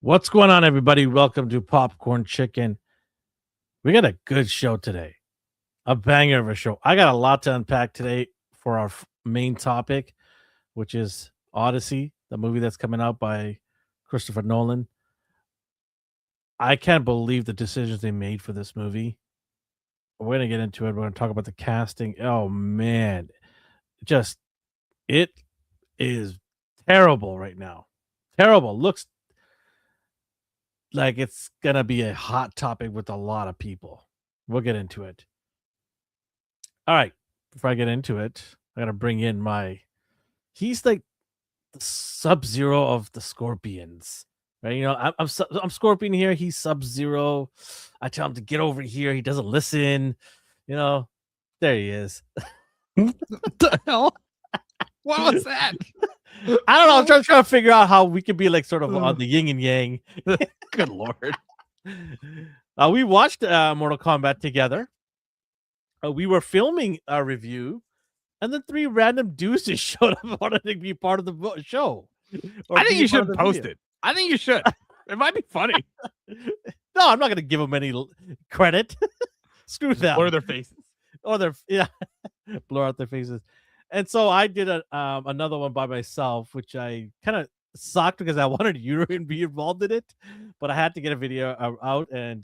What's going on, everybody? Welcome to Popcorn Chicken. We got a good show today, a banger of a show. I got a lot to unpack today for our main topic, which is Odyssey, the movie that's coming out by Christopher Nolan. I can't believe the decisions they made for this movie. We're going to get into it. We're going to talk about the casting. Oh, man. Just, it is terrible right now. Terrible. Looks like it's gonna be a hot topic with a lot of people. We'll get into it. All right. Before I get into it, I gotta bring in he's like the Sub-Zero of the Scorpions. Right? You know, I'm Scorpion here, he's Sub-Zero. I tell him to get over here, he doesn't listen. You know, there he is. What the hell? What was that? I don't know. I'm trying to figure out how we could be like sort of on the yin and yang. Good Lord. We watched Mortal Kombat together. We were filming our review, and then 3 random dudes just showed up wanted to be part of the show. I think you should post it. I think you should. It might be funny. No, I'm not going to give them any credit. Screw them. Blur their faces. Blur out their faces. And so I did another one by myself, which I kind of sucked because I wanted you to be involved in it, but I had to get a video out, and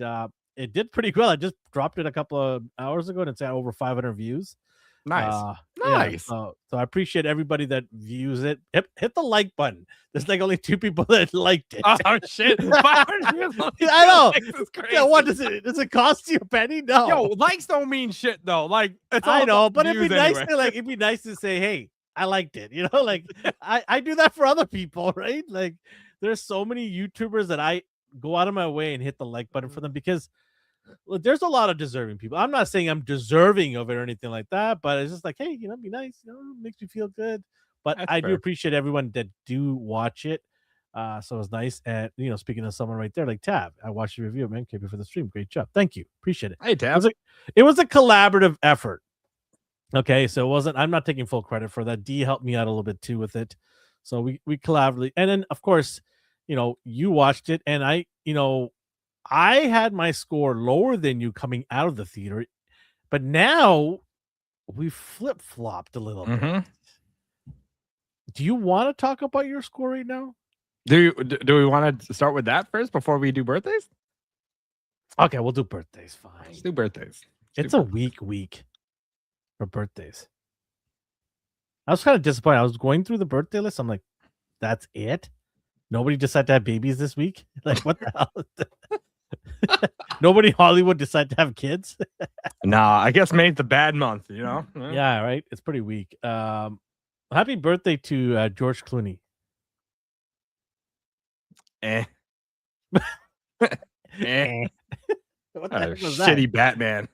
it did pretty well. I just dropped it a couple of hours ago, and it's at over 500 views. Nice. Yeah, so I appreciate everybody that views it. Hit the like button. There's like only 2 people that liked it. Oh shit! 500 views. I know. This is crazy. Yeah, what does it? Does it cost you a penny? No. Yo, likes don't mean shit though. Like it's all I know, but it'd be nice to say, hey, I liked it. You know, like I do that for other people, right? Like there's so many YouTubers that I go out of my way and hit the like button for them because there's a lot of deserving people. I'm not saying I'm deserving of it or anything like that, but it's just like, hey, you know, be nice, you know, makes me feel good. But That's I fair. do appreciate everyone that do watch it. So it's nice. And you know, speaking of someone right there, like Tab, I watched your review, man. Keep it for the stream. Great job. Thank you. Appreciate it. Hey Tab. It was a collaborative effort. Okay, so it wasn't. I'm not taking full credit for that. D helped me out a little bit too with it. So we collaboratively, and then of course, you know, you watched it, and I had my score lower than you coming out of the theater, but now we flip-flopped a little bit. Do you want to talk about your score right now? Do we want to start with that first before we do birthdays? Okay, we'll do birthdays. Fine. Let's do birthdays. It's a weak for birthdays. I was kind of disappointed. I was going through the birthday list. I'm like, that's it? Nobody decided to have babies this week? Like, what the hell? Nobody in Hollywood decided to have kids? Nah, I guess May's the bad month, you know? Yeah, right? It's pretty weak. Happy birthday to George Clooney. Eh. Eh. What the heck was shitty that? Batman.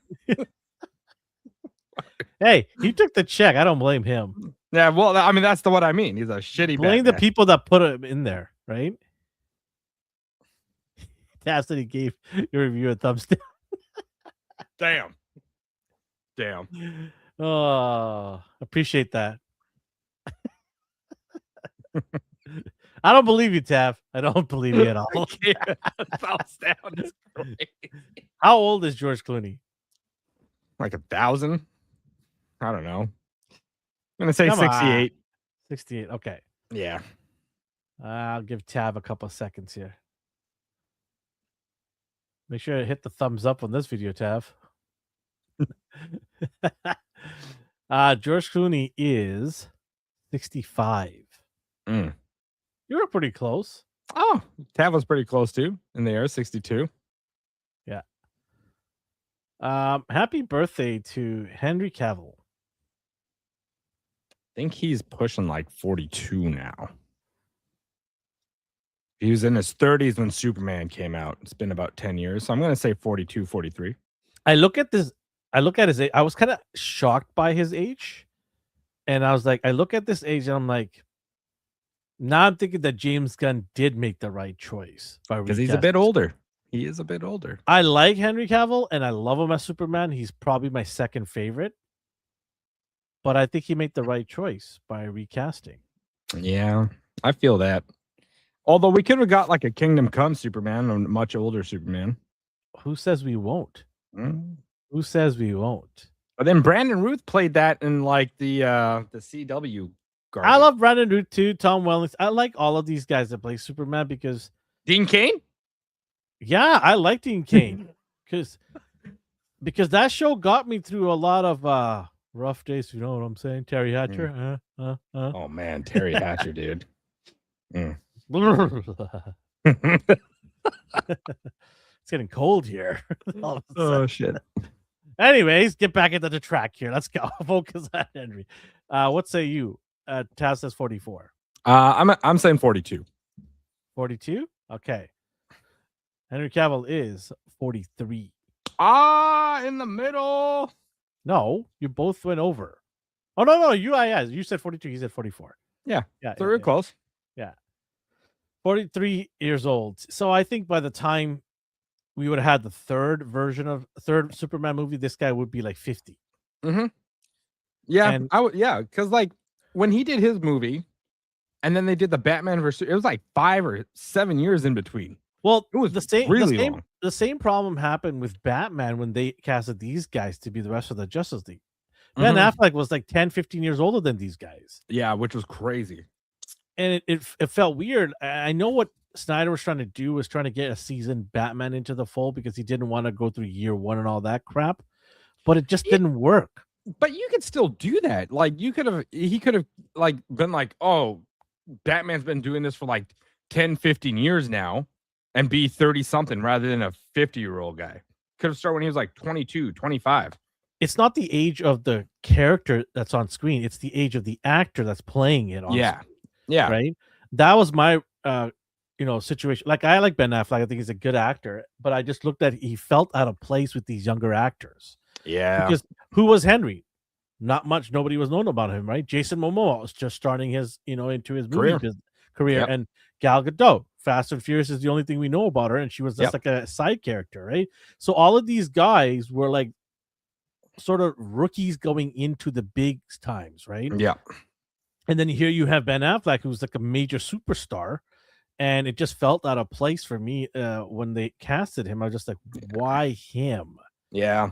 Hey, he took the check. I don't blame him. Yeah, well, I mean, that's what I mean. He's a shitty Blame Batman. the people that put him in there, right? Tab said he gave your review a thumbs down. Damn. Oh, appreciate that. I don't believe you, Tab. I don't believe you at all. Thumbs down is crazy. How old is George Clooney? Like 1,000? I don't know. I'm gonna say Come 68. 68. Okay. Yeah. I'll give Tab a couple of seconds here. Make sure to hit the thumbs up on this video, Tab. George Clooney is 65. Mm. You were pretty close. Oh, Tab was pretty close too. In the air, 62. Yeah. Happy birthday to Henry Cavill. I think he's pushing like 42 now. He was in his 30s when Superman came out. It's been about 10 years. So I'm going to say 42, 43. I look at his age. I was kind of shocked by his age. And I was like, I look at this age and I'm like, now I'm thinking that James Gunn did make the right choice. Because he's a bit older. He is a bit older. I like Henry Cavill and I love him as Superman. He's probably my second favorite. But I think he made the right choice by recasting. Yeah, I feel that. Although we could have got like a Kingdom Come Superman, a much older Superman. Who says we won't? Mm. Who says we won't? But then Brandon Ruth played that in like the CW garbage. I love Brandon Root too, Tom Wellings. I like all of these guys that play Superman because Dean Cain. yeah, I like Dean Cain because that show got me through a lot of rough days. You know what I'm saying? Terry Hatcher. Oh man, Terry Hatcher, dude. Mm. It's getting cold here. Oh shit. Anyways, get back into the track here. Let's go. Focus on Henry. What say you? Taz says 44. I'm saying 42. 42? Okay. Henry Cavill is 43. In the middle. No, you both went over. Oh no, you said 42. He said 44. Yeah. Yeah. So we're close. Yeah. 43 years old. So I think by the time we would have had the third Superman movie, this guy would be like 50. Mm-hmm. Yeah, And because like when he did his movie, and then they did the Batman versus, it was like 5 or 7 years in between. well, It was the long. same problem happened with Batman when they casted these guys to be the rest of the Justice League. Ben Mhm. Affleck was like 10, 15 years older than these guys. Yeah, which was crazy. And it felt weird. I know what Snyder was trying to do was trying to get a seasoned Batman into the fold because he didn't want to go through year one and all that crap, but it just didn't work. But you could still do that. Like he could have like been like, oh, Batman's been doing this for like 10, 15 years now and be 30 something rather than a 50-year-old guy. Could have started when he was like 22, 25. It's not the age of the character that's on screen, it's the age of the actor that's playing it on screen. Yeah. Right. That was my situation. Like I like Ben Affleck. I think he's a good actor, but I just looked at he felt out of place with these younger actors. Yeah. Because who was Henry? Not much. Nobody was known about him, right? Jason Momoa was just starting his, into his movie career. Yep. And Gal Gadot, Fast and Furious is the only thing we know about her, and she was just like a side character, right? So all of these guys were like sort of rookies going into the big times, right? Yeah. And then here you have Ben Affleck, who's like a major superstar, and it just felt out of place for me when they casted him. I was just like, why him? Yeah.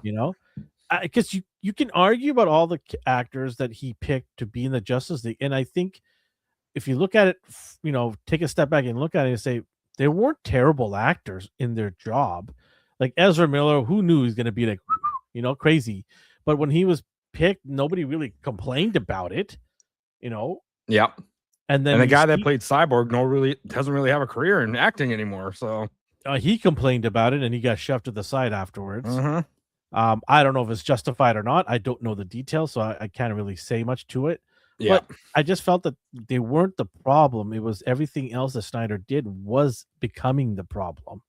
Because you can argue about all the actors that he picked to be in the Justice League, and I think if you look at it, take a step back and look at it and say they weren't terrible actors in their job. Like Ezra Miller, who knew he was going to be like, crazy, but when he was picked, nobody really complained about it. Yeah. And then the guy that played Cyborg doesn't really have a career in acting anymore. So he complained about it and he got shoved to the side afterwards. Mm-hmm. I don't know if it's justified or not. I don't know the details, so I can't really say much to it. Yeah. But I just felt that they weren't the problem. It was everything else that Snyder did was becoming the problem,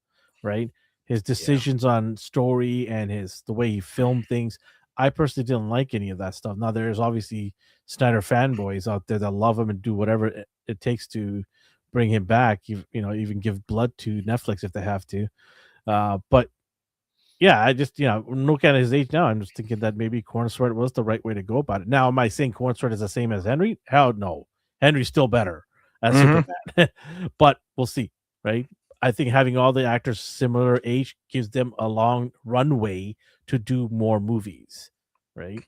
right? His decisions on story and the way he filmed things. I personally didn't like any of that stuff. Now, there's obviously Snyder fanboys out there that love him and do whatever it takes to bring him back. Even give blood to Netflix if they have to. But yeah, I just look at his age now. I'm just thinking that maybe Cornsword was the right way to go about it. Now, am I saying Cornsword is the same as Henry? Hell no, Henry's still better as Superman. But we'll see, right? I think having all the actors similar age gives them a long runway to do more movies, right?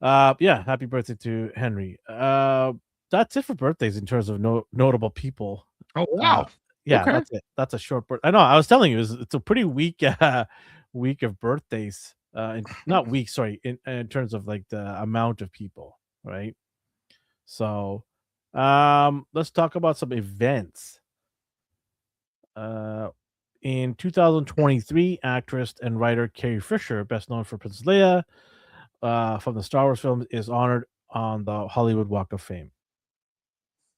Yeah, happy birthday to Henry. That's it for birthdays in terms of notable people. Oh wow. Yeah, okay. That's it. That's a short birth. I know. I was telling you, it's a pretty weak week of birthdays. Not week, sorry, in terms of like the amount of people, right? So, let's talk about some events. In 2023, actress and writer Carrie Fisher, best known for Princess Leia, from the Star Wars films, is honored on the Hollywood Walk of Fame.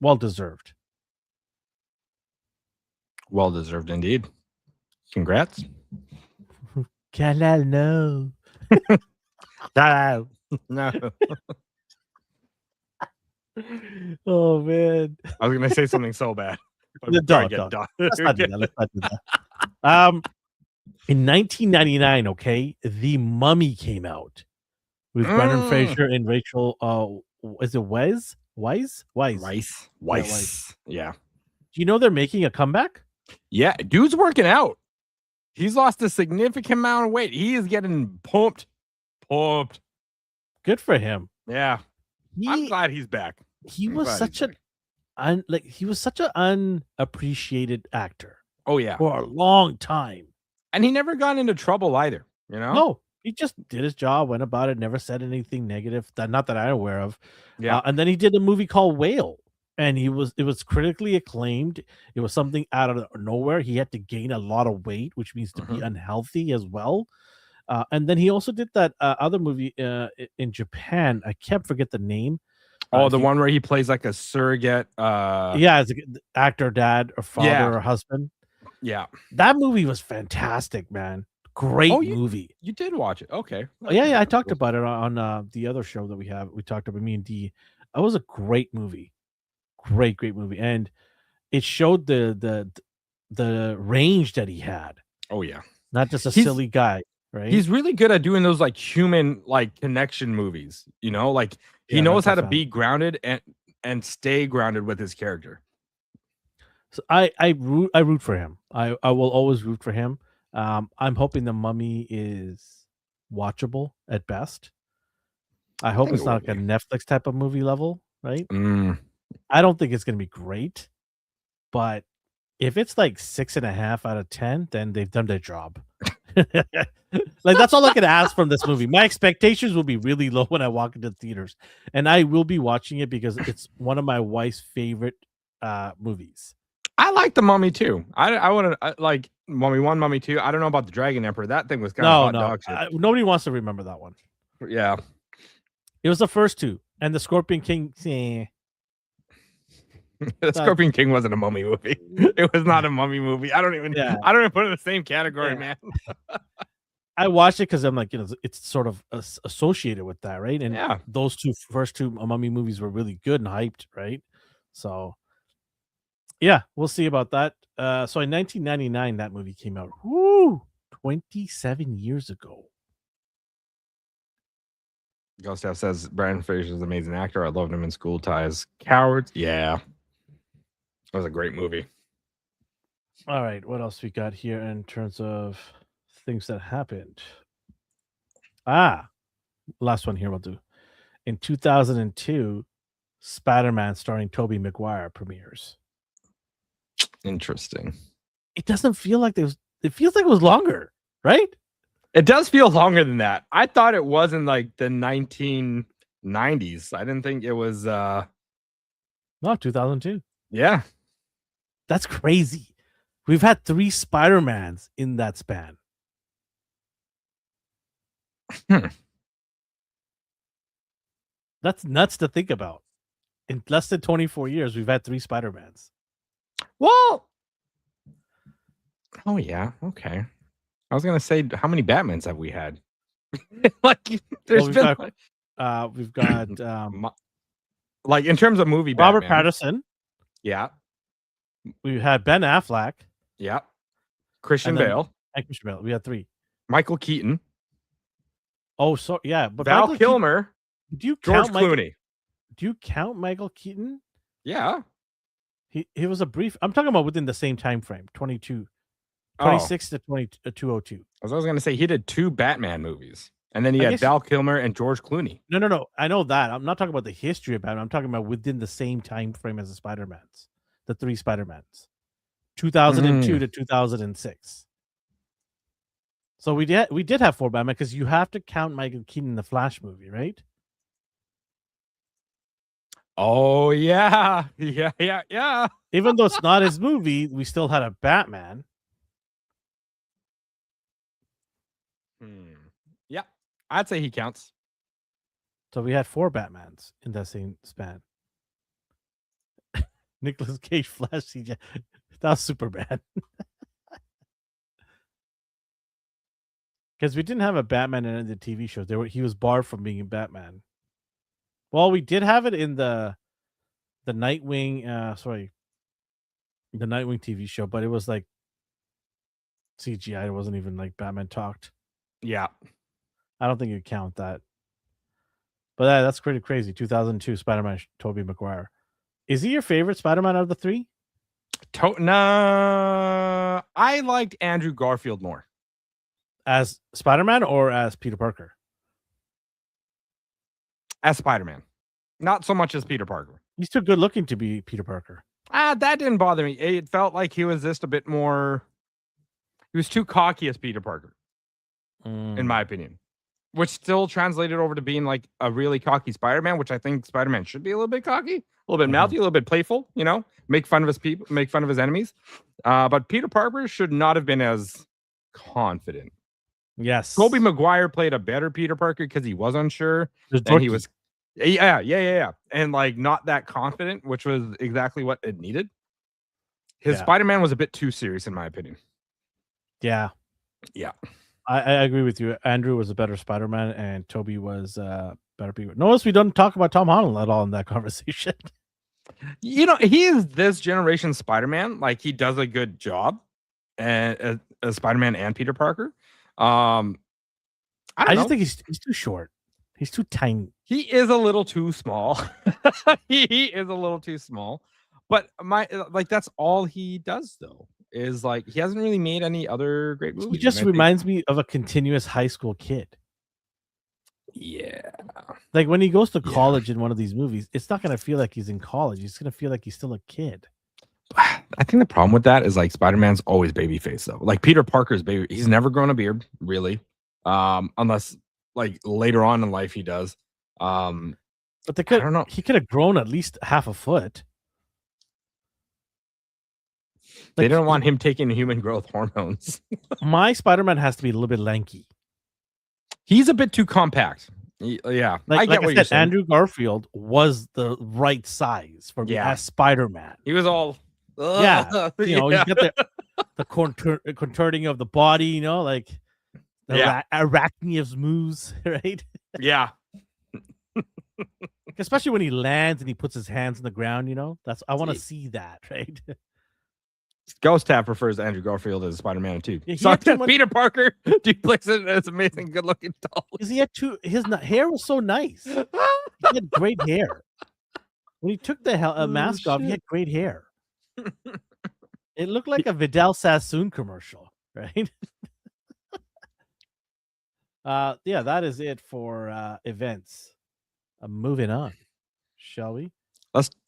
Well deserved. Well deserved indeed. Congrats. Kalal, no. No. Oh man. I was gonna say something so bad. Let's not do that. In 1999, okay, The Mummy came out with Brendan Fraser and Rachel. Is it Weisz? Weisz. Yeah. Do you know they're making a comeback? Yeah, dude's working out. He's lost a significant amount of weight. He is getting pumped. Pumped. Good for him. Yeah. I'm He glad he's back. he I'm was glad such he's an back. he was such an unappreciated actor Oh, yeah. for a long time. And he never got into trouble either, you know? No, he just did his job, went about it, never said anything negative. Not that I'm aware of. Yeah. And then he did a movie called Whale, and it was critically acclaimed. It was something out of nowhere. He had to gain a lot of weight, which means to be unhealthy as well. And then he also did that other movie in Japan. I can't forget the name. Oh, the one where he plays like a surrogate. Yeah, as an actor, dad, or father, or husband. Yeah. That movie was fantastic, man. Great movie. You did watch it. Okay. Yeah. I talked about it on the other show that we have. We talked about me and D. It was a great movie. Great movie. And it showed the range that he had. Oh, yeah. Not just a silly guy, right? He's really good at doing those like human like connection movies, you know, like he knows how to be grounded and stay grounded with his character. So I root for him. I will always root for him. I'm hoping The Mummy is watchable at best. I hope it's not like a Netflix type of movie level, right? I don't think it's gonna be great, but if it's like 6.5 out of 10, then they've done their job. Like that's all I can ask from this movie. My expectations will be really low when I walk into the theaters, and I will be watching it because it's one of my wife's favorite movies. I like The Mummy too. I want to like Mummy 1, Mummy 2. I don't know about the Dragon Emperor. That thing was kind of hot dog shit. Nobody wants to remember that one. Yeah, it was the first two, and the Scorpion King. The Scorpion King wasn't a mummy movie. It was not a mummy movie. I don't even put it in the same category, man. I watched it because I'm like, it's sort of associated with that, right? And those first two mummy movies were really good and hyped, right? So yeah, we'll see about that. So in 1999, that movie came out. Woo! 27 years ago. Gustav says Brandon Fraser is an amazing actor. I loved him in School Ties. Cowards, yeah. That was a great movie. All right, what else we got here in terms of things that happened? Last one here we'll do. In 2002, Spider-Man starring Tobey Maguire premieres. Interesting. It doesn't feel like it feels like it was longer, right? It does feel longer than that. I thought it was in like the 1990s. I didn't think it was no, 2002. Yeah. That's crazy. We've had 3 Spider-Mans in that span. That's nuts to think about. In less than 24 years, we've had 3 Spider-Mans. Well, oh yeah, okay. I was gonna say, how many Batmans have we had? Like, we've got like in terms of movie, Robert Pattinson. Yeah. We had Ben Affleck. Yeah. Christian Bale. And Christian Bale. We had 3. Michael Keaton. Oh, so yeah, but Val Kilmer. Do you George count Clooney? Do you count Michael Keaton? Yeah. He was a brief. I'm talking about within the same time frame, 26 to 202. I was going to say he did 2 Batman movies, and then he had Val Kilmer and George Clooney. No. I know that. I'm not talking about the history of Batman. I'm talking about within the same time frame as the Spider-Mans, the 3 Spider-Mans, 2002 to 2006. So we did have 4 Batman because you have to count Michael Keaton in the Flash movie, right? Oh yeah. Even though it's not his movie, we still had a Batman. Yeah, I'd say he counts. So we had 4 Batmans in that same span. Nicolas Cage Flash CJ. That was super bad. Because we didn't have a Batman in the TV shows. He was barred from being in Batman. Well, we did have it in the Nightwing, the Nightwing TV show, but it was like CGI. It wasn't even like Batman talked. Yeah. I don't think you count that. But that's pretty crazy. 2002 Spider-Man, Tobey Maguire. Is he your favorite Spider-Man out of the 3? Nah, I liked Andrew Garfield more. As Spider-Man or as Peter Parker? As Spider-Man. Not so much as Peter Parker. He's too good looking to be Peter Parker. That didn't bother me. It felt like he was just a bit more. He was too cocky as Peter Parker, in my opinion. Which still translated over to being like a really cocky Spider-Man, which I think Spider-Man should be a little bit cocky, a little bit mouthy, a little bit playful, you know, make fun of his people, make fun of his enemies. But Peter Parker should not have been as confident. Yes. Tobey Maguire played a better Peter Parker because he was unsure. And he was yeah. And like not that confident, which was exactly what it needed. His Spider-Man was a bit too serious, in my opinion. Yeah. I agree with you. Andrew was a better Spider-Man, and Toby was better Peter. Notice we don't talk about Tom Holland at all in that conversation. You know, he is this generation Spider-Man. Like he does a good job, and as Spider-Man and Peter Parker. I just think he's too short. He's too tiny. He is a little too small. He is a little too small. But that's all he does though. Is like he hasn't really made any other great movies. He just reminds me of a continuous high school kid. Yeah. Like when he goes to college in one of these movies, it's not going to feel like he's in college. He's going to feel like he's still a kid. I think the problem with that is like Spider-Man's always babyface though. Like Peter Parker's baby, he's never grown a beard really, unless like later on in life he does. But I don't know. He could have grown at least half a foot. They didn't want him taking human growth hormones. My Spider-Man has to be a little bit lanky. He's a bit too compact. Yeah, I get what you're saying. Andrew Garfield was the right size for me as Spider-Man. He was all you know, you get the contorting of the body, you know, like the arachnius moves, right? Yeah. Especially when he lands and he puts his hands on the ground, you know, I want to see that, right? Ghost Tab prefers Andrew Garfield as Spider-Man too. Yeah, Peter Parker duplicates as amazing, good-looking doll. Because he had his hair was so nice. He had great hair. When he took the mask off, he had great hair. It looked like a Vidal Sassoon commercial, right? That is it for events. Moving on, shall we?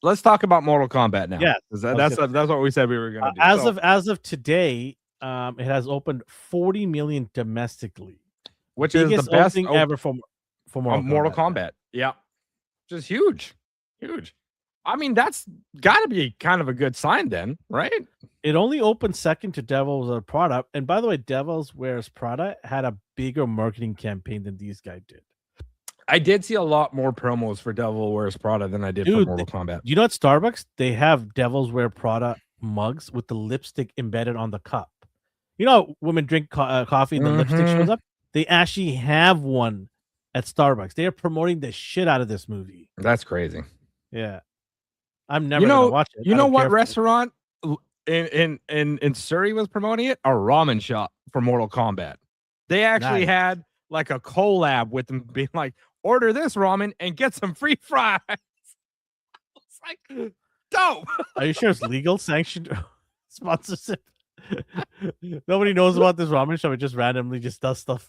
Let's talk about Mortal Kombat now. Yeah, that's what we said we were going to do. As of today, it has opened 40 million domestically, which is the best thing ever for Mortal Kombat. Yeah, just huge. I mean, that's got to be kind of a good sign, then, right? It only opened second to Devil Wears Prada, and by the way, Devil Wears Prada had a bigger marketing campaign than these guys did. I did see a lot more promos for Devil Wears Prada than I did for Mortal Kombat. You know, at Starbucks, they have Devil Wears Prada mugs with the lipstick embedded on the cup. You know, women drink coffee and the lipstick shows up. They actually have one at Starbucks. They are promoting the shit out of this movie. That's crazy. Yeah, I'm never gonna watch it. You know what restaurant in Surrey was promoting it? A ramen shop for Mortal Kombat. They actually had like a collab with them being like, order this ramen and get some free fries. It's like, dope. Are you sure it's legal sanctioned sponsorship? Nobody knows about this ramen shop. It just randomly just does stuff.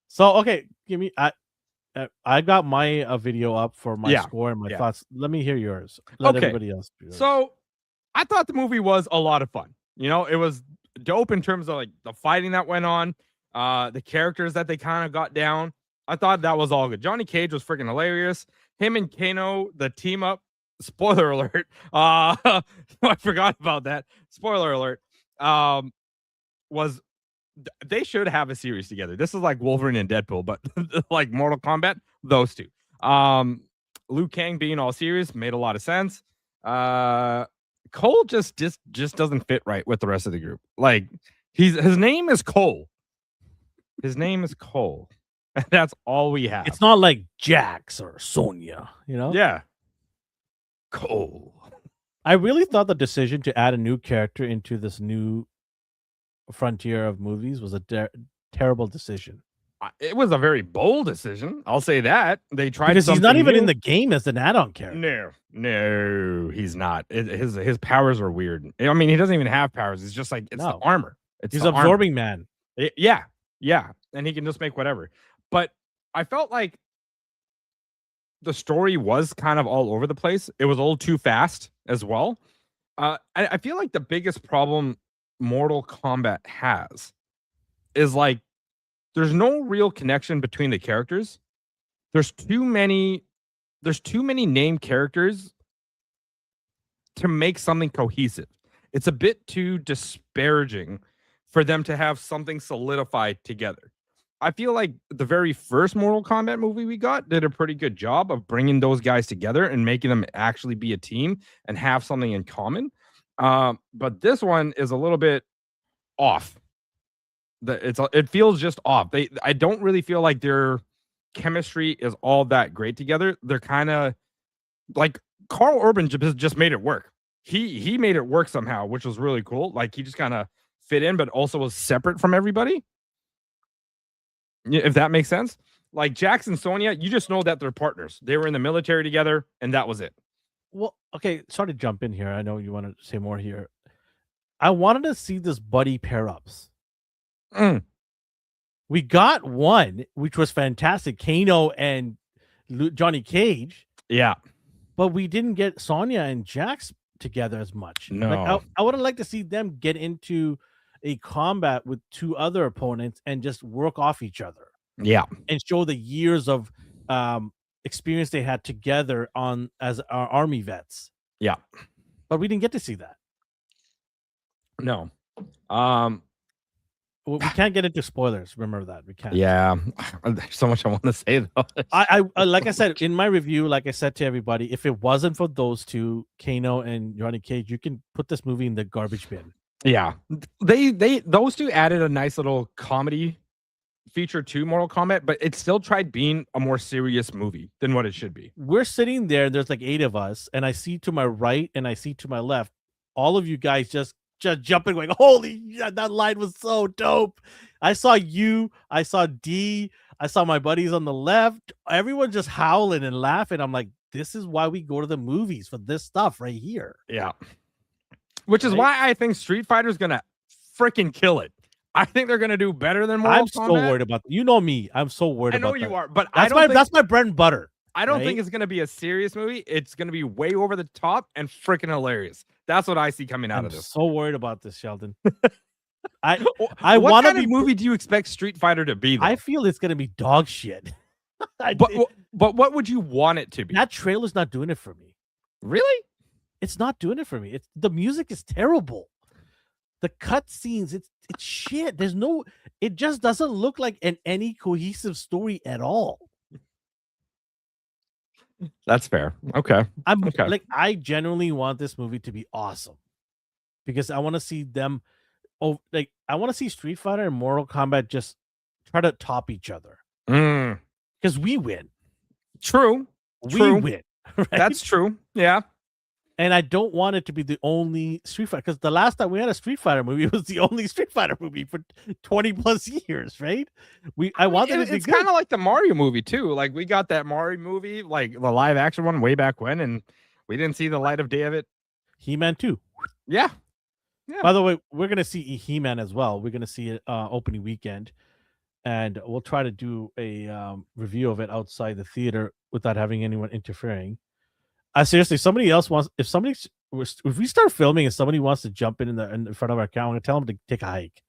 So okay, give me. I got my video up for my score and my thoughts. Let me hear yours. Let everybody else do yours. So I thought the movie was a lot of fun. You know, it was dope in terms of like the fighting that went on, the characters that they kind of got down. I thought that was all good. Johnny Cage was freaking hilarious. Him and Kano, the team up. Spoiler alert. I forgot about that. Spoiler alert. They should have a series together. This is like Wolverine and Deadpool, but like Mortal Kombat, those two. Liu Kang being all serious made a lot of sense. Cole just doesn't fit right with the rest of the group. Like his name is Cole. His name is Cole. And that's all we have. It's not like Jax or Sonya, you know? Yeah. Cole. I really thought the decision to add a new character into this new frontier of movies was a terrible decision. It was a very bold decision. I'll say that. They tried because he's not something even new. in the game as an add-on character. No, he's not. His powers are weird. I mean, he doesn't even have powers. It's just like it's the No. armor. It's He's the armor. absorbing man. Yeah, and he can just make whatever. But I felt like the story was kind of all over the place. It was a little too fast as well. I feel like the biggest problem Mortal Kombat has is like there's no real connection between the characters. There's too many named characters to make something cohesive. It's a bit too disparaging for them to have something solidified together. I feel like the very first Mortal Kombat movie we got did a pretty good job of bringing those guys together and making them actually be a team and have something in common. But this one is a little bit off. It feels just off. I don't really feel like their chemistry is all that great together. They're kind of like Carl Urban just made it work. He made it work somehow, which was really cool. Like he just kind of fit in, but also was separate from everybody. If that makes sense. Like Jax and Sonya, you just know that they're partners. They were in the military together, and that was it. Well, okay, sorry to jump in here. I know you want to say more here. I wanted to see this buddy pair ups. We got one, which was fantastic, Kano and Johnny Cage. Yeah, but we didn't get Sonya and Jax together as much. No, like, I would have liked to see them get into a combat with two other opponents and just work off each other. Yeah, and show the years of experience they had together as our army vets. Yeah, but we didn't get to see that. No. We can't get into spoilers. Remember that we can't. Yeah, there's so much I want to say though. I like I said in my review, like I said to everybody, if it wasn't for those two, Kano and Johnny Cage, you can put this movie in the garbage bin. Yeah, those two added a nice little comedy feature to Mortal Kombat, but it still tried being a more serious movie than what it should be. We're sitting there. There's like 8 of us, and I see to my right and I see to my left, all of you guys just jumping, going, holy, that line was so dope. I saw you, I saw D, I saw my buddies on the left, everyone just howling and laughing. I'm like, this is why we go to the movies, for this stuff right here. Yeah. Which is why I think Street Fighter is going to freaking kill it. I think they're going to do better than Mortal Kombat. I'm so worried about that. You know me. I'm so worried about that. I know you are, but that's my bread and butter. I don't think it's going to be a serious movie. It's going to be way over the top and freaking hilarious. That's what I see coming out of this. So worried about this, Sheldon. I what kind of movie do you expect Street Fighter to be? Though? I feel it's going to be dog shit. But what would you want it to be? That trailer's not doing it for me. Really? It's not doing it for me. The music is terrible. The cut scenes, it's shit. It just doesn't look like any cohesive story at all. That's fair. Okay. I genuinely want this movie to be awesome because I want to see them. I want to see Street Fighter and Mortal Kombat just try to top each other. Because we win. True. We win. Right? That's true. Yeah. And I don't want it to be the only Street Fighter, because the last time we had a Street Fighter movie, it was the only Street Fighter movie for 20 plus years, right? I want it to be it's kind of like the Mario movie too. Like we got that Mario movie, like the live action one way back when, and we didn't see the light of day of it. He-Man too. Yeah. By the way, we're gonna see He-Man as well. We're gonna see it opening weekend, and we'll try to do a review of it outside the theater without having anyone interfering. Seriously, if we start filming and somebody wants to jump in front of our camera, I'm gonna tell them to take a hike.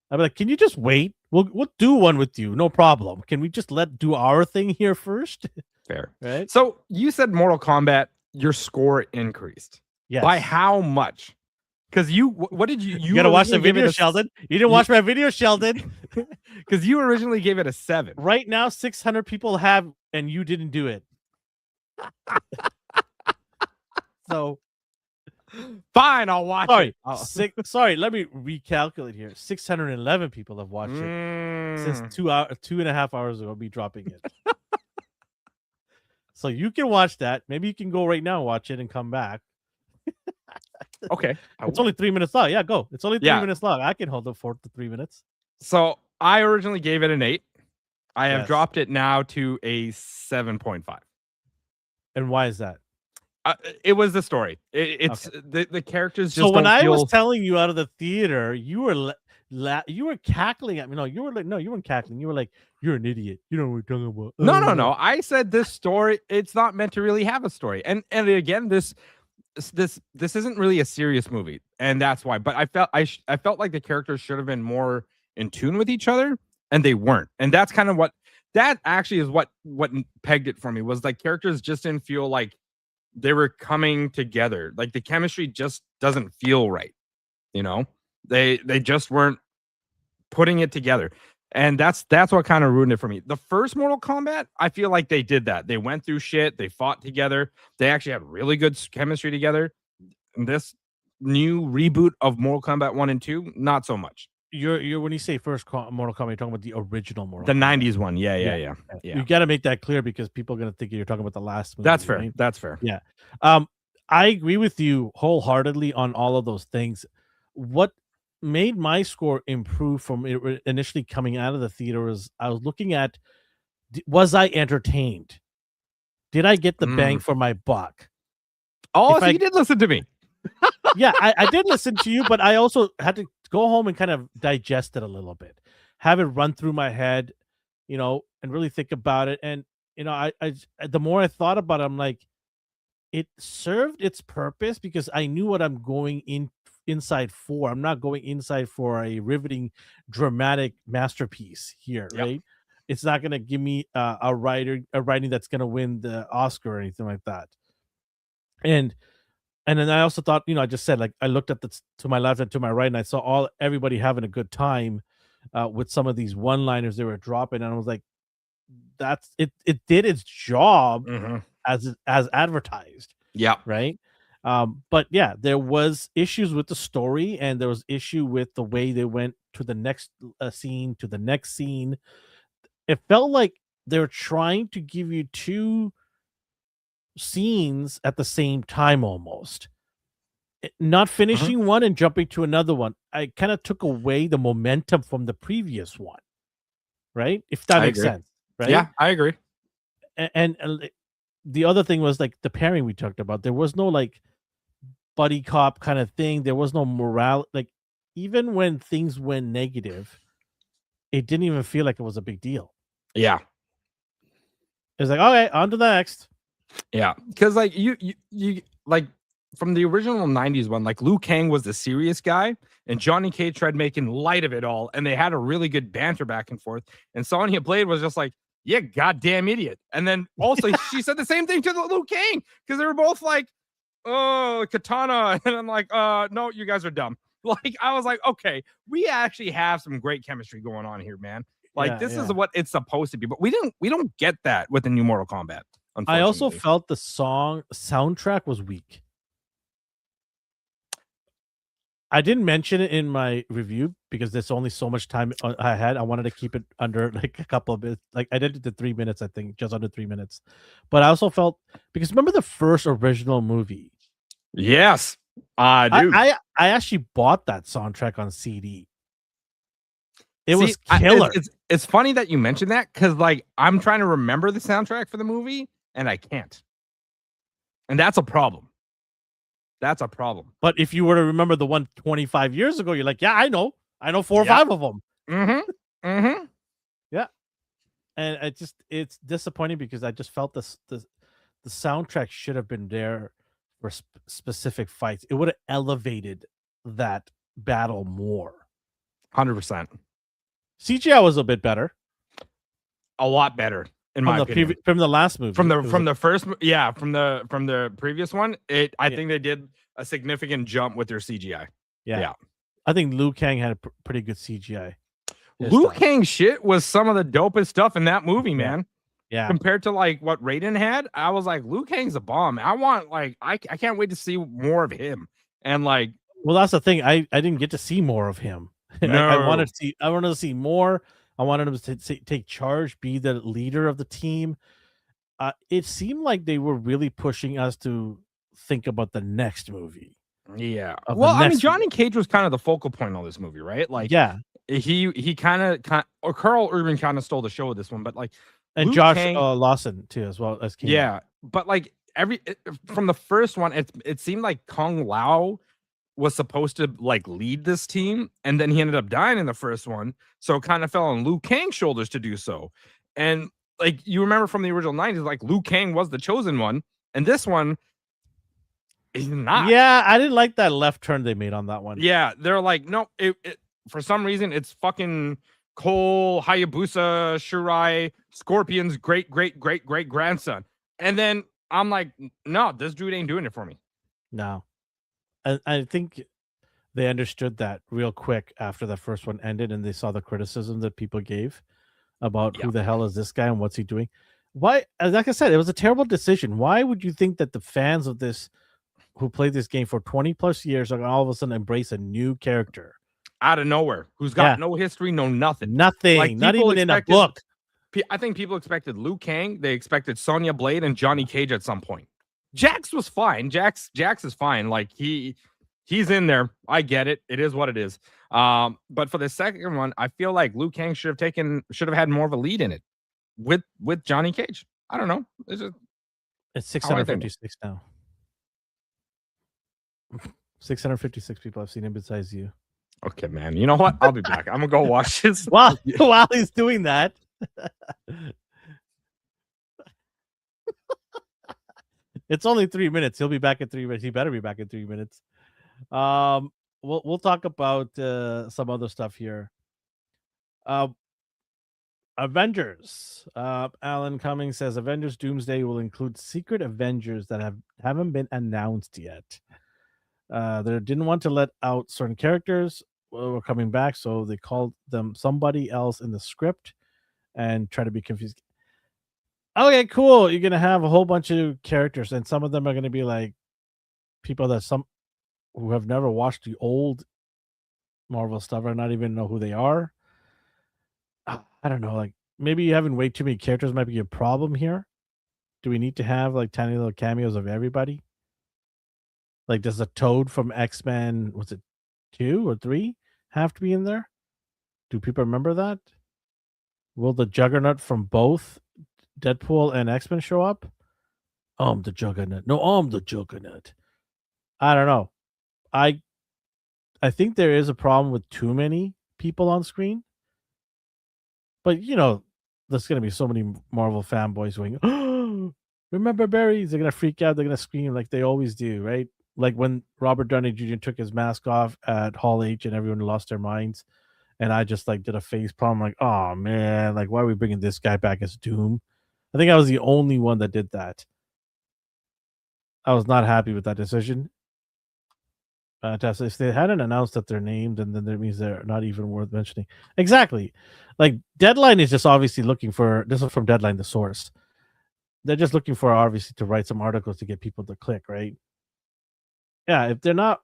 I'll be like, can you just wait? We'll do one with you, no problem. Can we just do our thing here first? Fair, right? So you said Mortal Kombat, your score increased. Yes. By how much? Because what did you? You gotta watch the video, Sheldon. You didn't watch my video, Sheldon. Because you originally gave it a 7. Right now, 600 people have, and you didn't do it. So fine, I'll watch it. Sorry, let me recalculate here. 611 people have watched it since 2.5 hours ago. Me dropping it. So you can watch that. Maybe you can go right now, watch it, and come back. Okay, it's only 3 minutes long. Yeah, go. It's only 3 minutes long. I can hold it for 3 minutes. So I originally gave it an 8. I have Yes. dropped it now to a 7.5. And why is that? It was the story. It's the characters just So when don't I was feel. telling you out of the theater, you were you were cackling at me. No, you were like, no, you weren't cackling. You were like, you're an idiot. You know what we're talking about. No. I said this story. It's not meant to really have a story. And again, this isn't really a serious movie, and that's why. But I felt like the characters should have been more in tune with each other, and they weren't. And that's kind of what that actually is what pegged it for me, was like characters just didn't feel like they were coming together. Like the chemistry just doesn't feel right. You know, they just weren't putting it together. And that's what kind of ruined it for me. The first Mortal Kombat, I feel like they did that. They went through shit. They fought together. They actually had really good chemistry together. And this new reboot of Mortal Kombat 1 and 2, not so much. You're when you say first Mortal Kombat, you're talking about the original Mortal The Kombat. 90s one. Yeah. You got to make that clear because people are going to think you're talking about the last movie. That's fair. Right? That's fair. Yeah. I agree with you wholeheartedly on all of those things. What made my score improve from initially coming out of the theater was I was looking at, was I entertained? Did I get the bang for my buck? Oh, so you did listen to me. Yeah, I did listen to you, but I also had to go home and kind of digest it a little bit, have it run through my head, and really think about it. And I the more I thought about it, I'm like, it served its purpose because I knew what I'm going inside for. I'm not going inside for a riveting, dramatic masterpiece here, right? It's not going to give me a writing that's going to win the Oscar or anything like that. And then I also thought, I just said, like, I looked at to my left and to my right, and I saw everybody having a good time with some of these one-liners they were dropping, and I was like, that's it. It did its job as advertised. Yeah. Right. But yeah, there was issues with the story, and there was issue with the way they went to the next scene, to the next scene. It felt like they're trying to give you two scenes at the same time, almost not finishing one and jumping to another one. I kind of took away the momentum from the previous one, right? If that makes sense, right? Yeah, I agree. And the other thing was like the pairing we talked about. There was no like buddy cop kind of thing. There was no morale. Like even when things went negative, it didn't even feel like it was a big deal. Yeah. It's like, okay, on to the next. Yeah, because like you like from the original 90s one, like Liu Kang was the serious guy, and Johnny Cage tried making light of it all, and they had a really good banter back and forth. And Sonya Blade was just like, "Yeah, goddamn idiot." And then also she said the same thing to the Liu Kang because they were both like, "Oh, katana," and I'm like, no, you guys are dumb." Like I was like, okay, we actually have some great chemistry going on here, man. Like this is what it's supposed to be, but we don't get that with the new Mortal Kombat. I also felt the soundtrack was weak. I didn't mention it in my review because there's only so much time I had. I wanted to keep it under like a couple of minutes. Like I did it to 3 minutes, I think, just under 3 minutes. But I also felt, because remember the first original movie? Yes, I do. I actually bought that soundtrack on CD. It was killer. It's funny that you mentioned that because like I'm trying to remember the soundtrack for the movie and I can't. And that's a problem. That's a problem. But if you were to remember the one 25 years ago, you're like, yeah, I know 4 or 5 of them. Yeah. And it's disappointing because I just felt the soundtrack should have been there for specific fights. It would have elevated that battle more. 100%. CGI was a bit better. A lot better. In my opinion, from the last movie, from the first, from the previous one, I think they did a significant jump with their CGI. Yeah. I think Liu Kang had a pretty good CGI. Liu Kang shit was some of the dopest stuff in that movie, man. Yeah. Compared to like what Raiden had, I was like, Liu Kang's a bomb. I want I can't wait to see more of him. And like, well, that's the thing. I didn't get to see more of him. No. I wanted to see more. I wanted him to take charge, be the leader of the team. It seemed like they were really pushing us to think about the next movie. Yeah. of Well, the I mean, next Johnny Cage was kind of the focal point of this movie, right? Like, yeah, he kind of, or Carl Urban kind of stole the show with this one, but like and Liu Josh Kang, Lawson too as well as came in. yeah. But like from the first one, it seemed like Kung Lao was supposed to like lead this team, and then he ended up dying in the first one, so it kind of fell on Liu Kang's shoulders to do so. And like you remember from the original 90s, like Liu Kang was the chosen one, and this one is not. Yeah, I didn't like that left turn they made on that one. Yeah, they're like, no, for some reason it's fucking Cole Hayabusa Shirai Scorpion's great grandson, and then I'm like, no, this dude ain't doing it for me. No, I think they understood that real quick after the first one ended, and they saw the criticism that people gave about Yeah. who the hell is this guy and what's he doing. Why? Like I said, it was a terrible decision. Why would you think that the fans of this, who played this game for 20 plus years, are gonna all of a sudden embrace a new character Out of nowhere, who's got no history, no nothing, nothing, not even in a book? I think people expected Liu Kang, they expected Sonya Blade and Johnny Cage at some point. Jax was fine. Jax is fine. Like he's in there. I get it. It is what it is. But for the second one, I feel like Liu Kang should have had more of a lead in it with Johnny Cage. I don't know. It's 656 now. 656 people have seen him besides you. Okay, man. You know what? I'll be back. I'm gonna go watch this. While he's doing that. It's only 3 minutes. He'll be back in 3 minutes. He better be back in 3 minutes. We'll talk about some other stuff here. Avengers. Alan Cummings says Avengers Doomsday will include secret Avengers that haven't been announced yet. They didn't want to let out certain characters were coming back, so they called them somebody else in the script and try to be confused. Okay, cool. You're gonna have a whole bunch of characters, and some of them are gonna be like people that some who have never watched the old Marvel stuff or not even know who they are. I don't know. Like maybe having way too many characters might be a problem here. Do we need to have like tiny little cameos of everybody? Like, does the Toad from X-Men, was it 2 or 3, have to be in there? Do people remember that? Will the Juggernaut from both Deadpool and X-Men show up? The Juggernaut. No, I'm the Juggernaut. I don't know. I think there is a problem with too many people on screen. But, there's going to be so many Marvel fanboys going, oh, remember Barry? They're going to freak out. They're going to scream like they always do, right? Like when Robert Downey Jr. took his mask off at Hall H and everyone lost their minds. And I just like did a face palm like, oh man, like why are we bringing this guy back as Doom? I think I was the only one that did that. I was not happy with that decision. Fantastic. If they hadn't announced that they're named, and then that means they're not even worth mentioning. Exactly. Like Deadline is just obviously looking for, this is from Deadline, the source. They're just looking for obviously to write some articles to get people to click, right? Yeah, if they're not,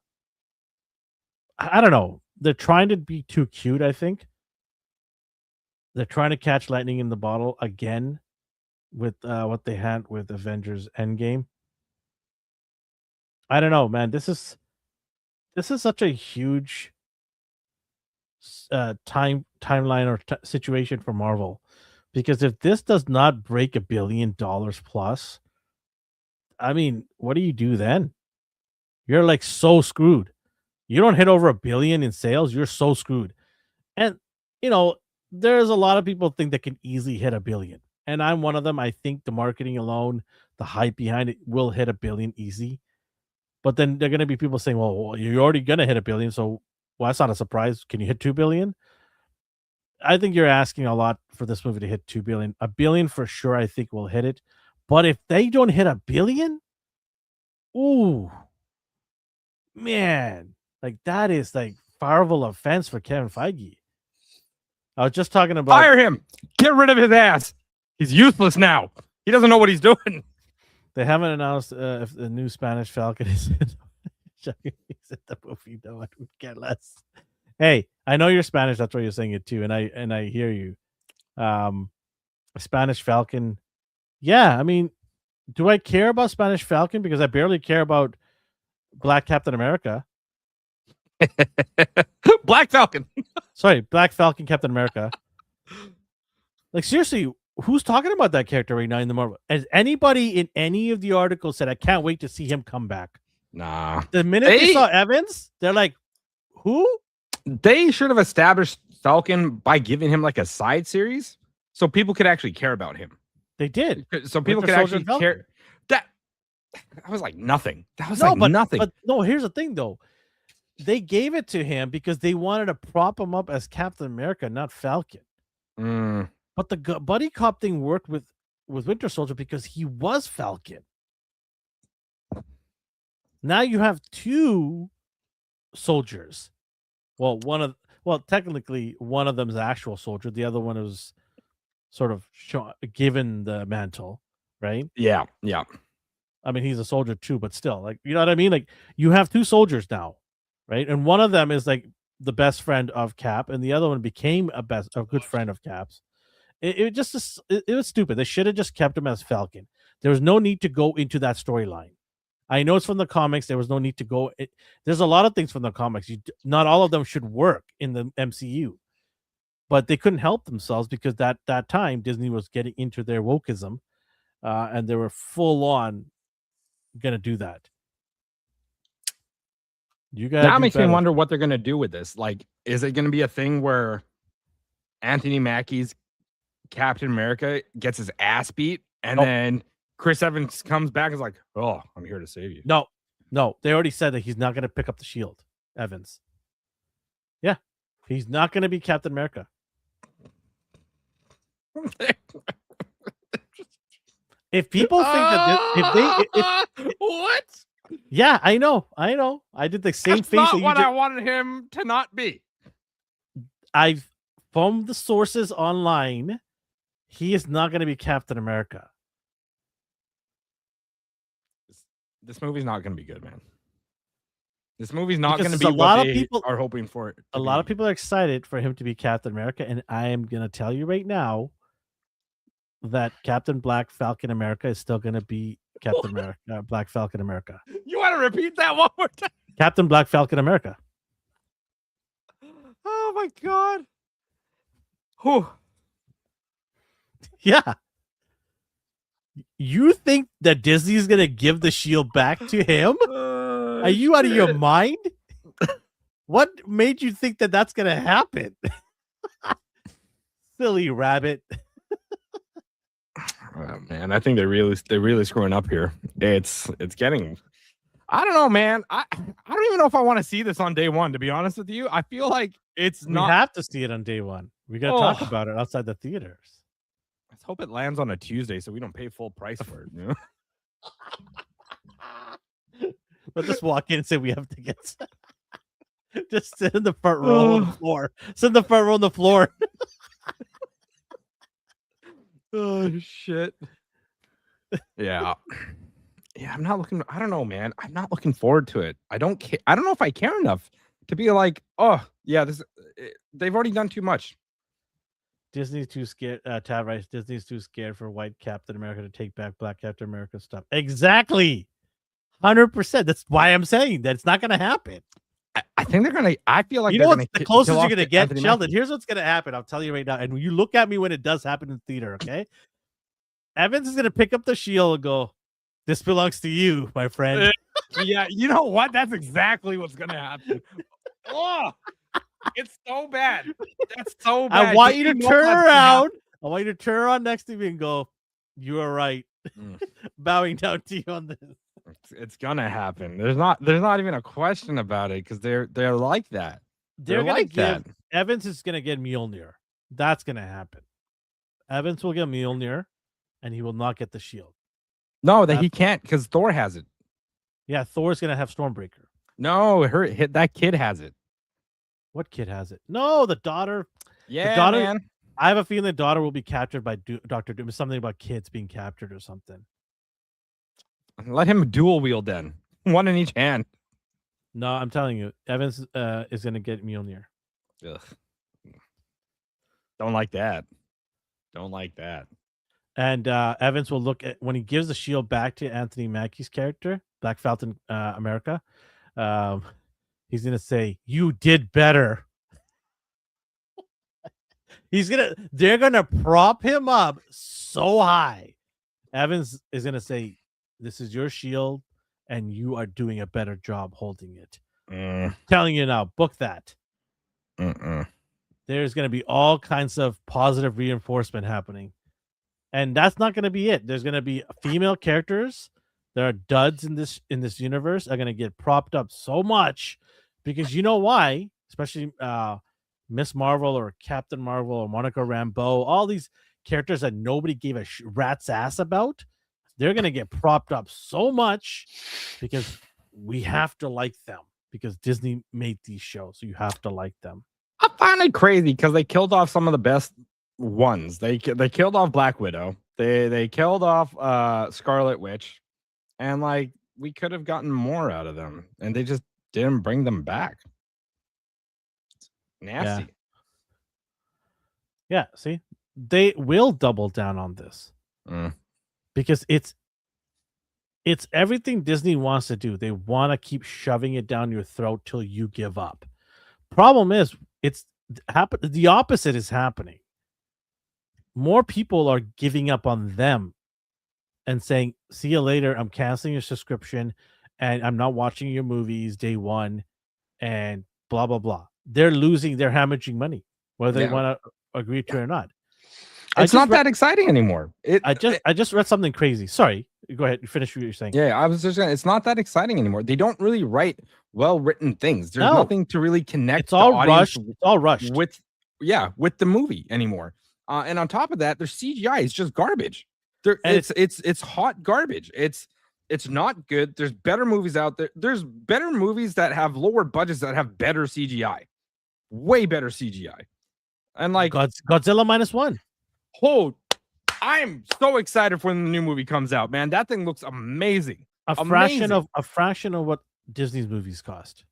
I don't know. They're trying to be too cute, I think. They're trying to catch lightning in the bottle again with what they had with Avengers Endgame. I don't know, man. This is such a huge timeline or situation for Marvel, because if this does not break $1 billion plus, I mean, what do you do then? You're like so screwed. You don't hit over $1 billion in sales, you're so screwed. And there's a lot of people think that can easily hit $1 billion, and I'm one of them. I think the marketing alone, the hype behind it, will hit $1 billion easy. But then there are going to be people saying, well, you're already going to hit $1 billion, so that's not a surprise. Can you hit $2 billion? I think you're asking a lot for this movie to hit $2 billion. $1 billion for sure, I think will hit it. But if they don't hit $1 billion, ooh, man, like that is like fireable offense for Kevin Feige. I was just talking about fire him, get rid of his ass. He's useless now. He doesn't know what he's doing. They haven't announced if the new Spanish Falcon is in the movie. No, I would care less. Hey, I know you're Spanish. That's why you're saying it too, and I hear you. Spanish Falcon. Yeah, I mean, do I care about Spanish Falcon? Because I barely care about Black Captain America. Black Falcon. Sorry, Black Falcon Captain America. Like seriously, who's talking about that character right now in the Marvel? Has anybody in any of the articles said I can't wait to see him come back? Nah. The minute they saw Evans, they're like, who? They should have established Falcon by giving him like a side series so people could actually care about him. They did. So people could actually care. That was like nothing. That was nothing. But no, here's the thing though. They gave it to him because they wanted to prop him up as Captain America, not Falcon. But the buddy cop thing worked with Winter Soldier because he was Falcon. Now you have two soldiers. Well, technically one of them is an actual soldier. The other one is sort of given the mantle, right? Yeah. I mean, he's a soldier too, but still, like, you know what I mean? Like, you have two soldiers now, right? And one of them is like the best friend of Cap, and the other one became a good friend of Cap's. It was stupid. They should have just kept him as Falcon. There was no need to go into that storyline. I know it's from the comics. There was no need to go. There's a lot of things from the comics. Not all of them should work in the MCU, but they couldn't help themselves because that time Disney was getting into their wokeism, and they were full on going to do that. You guys that makes me wonder what they're going to do with this. Like, is it going to be a thing where Anthony Mackie's Captain America gets his ass beat, and then Chris Evans comes back and is like, "Oh, I'm here to save you." No. They already said that he's not going to pick up the shield, Evans. Yeah, he's not going to be Captain America. If people think that what? Yeah, I know. I did the same face. That's not what I wanted him to not be. From the sources online, he is not going to be Captain America. This movie's not going to be good, man. This movie's not going to be a lot of people are hoping for it. A lot of people are excited for him to be Captain America, and I am going to tell you right now that Captain Black Falcon America is still going to be Captain America, Black Falcon America. You want to repeat that one more time? Captain Black Falcon America. Oh my god. Whew. Yeah. You think that Disney is going to give the shield back to him? Are you out of your mind? What made you think that that's going to happen? Silly rabbit. Oh, man, I think they're really screwing up here. It's getting. I don't know, man. I don't even know if I want to see this on day one. To be honest with you, I feel like it's not. We have to see it on day one. We got to talk about it outside the theaters. Let's hope it lands on a Tuesday so we don't pay full price for it. You know? We'll just walk in and say we have tickets. Just sit in the front row on the floor. Sit in the front row on the floor. Oh shit. Yeah. I'm not looking. I don't know, man. I'm not looking forward to it. I don't care. I don't know if I care enough to be like, oh yeah, they've already done too much. Disney's too scared. Tab writes, Disney's too scared for white Captain America to take back Black Captain America stuff. Exactly. 100%. That's why I'm saying that it's not going to happen. I think they're going to. I feel like you know what's the closest you're going to get, Sheldon. Here's what's going to happen. I'll tell you right now. And when you look at me when it does happen in the theater, okay? Evans is going to pick up the shield and go, "This belongs to you, my friend." Yeah, you know what? That's exactly what's going to happen. Oh, it's so bad. That's so bad. I want you to turn around. I want you to turn around next to me and go, "You are right." Bowing down to you on this. It's gonna happen. There's not even a question about it because they're like that. They're like that. Evans is gonna get Mjolnir. That's gonna happen. Evans will get Mjolnir, and he will not get the shield. No, he can't because Thor has it. Yeah, Thor's gonna have Stormbreaker. No, that kid has it. What kid has it? No, the daughter. Yeah, the daughter, man. I have a feeling the daughter will be captured by Dr. Doom. It's something about kids being captured or something. Let him dual wield then. One in each hand. No, I'm telling you, Evans is going to get Mjolnir. Ugh. Don't like that. Don't like that. And Evans will look at when he gives the shield back to Anthony Mackie's character. Black Falcon America, he's gonna say, "You did better." They're gonna prop him up so high. Evans is gonna say, "This is your shield, and you are doing a better job holding it." Telling you now, book that. There's gonna be all kinds of positive reinforcement happening, and that's not gonna be it. There's gonna be female characters. There are duds in this universe are gonna get propped up so much because you know why? Especially Miss Marvel or Captain Marvel or Monica Rambeau, all these characters that nobody gave a rat's ass about, they're gonna get propped up so much because we have to like them because Disney made these shows, so you have to like them. I find it crazy because they killed off some of the best ones. They killed off Black Widow. They killed off Scarlet Witch, and like we could have gotten more out of them, and they just didn't bring them back. Nasty. Yeah, see, they will double down on this because it's everything Disney wants to do. They want to keep shoving it down your throat till you give up. Problem is, the opposite is happening. More people are giving up on them and saying, "See you later. I'm canceling your subscription, and I'm not watching your movies day one," and blah blah blah. They're hemorrhaging money, whether they want to agree to it or not. It's not that exciting anymore. I just read something crazy. Sorry, go ahead. You finish what you're saying. Yeah, I was just saying it's not that exciting anymore. They don't really write well-written things. There's nothing to really connect. It's all rushed. It's all rushed with the movie anymore. And on top of that, their CGI is just garbage. It's hot garbage. It's not good. There's better movies out there. There's better movies that have lower budgets that have better CGI, way better CGI. And like Godzilla -1. Oh, I'm so excited for when the new movie comes out, man. That thing looks amazing. A fraction of what Disney's movies cost.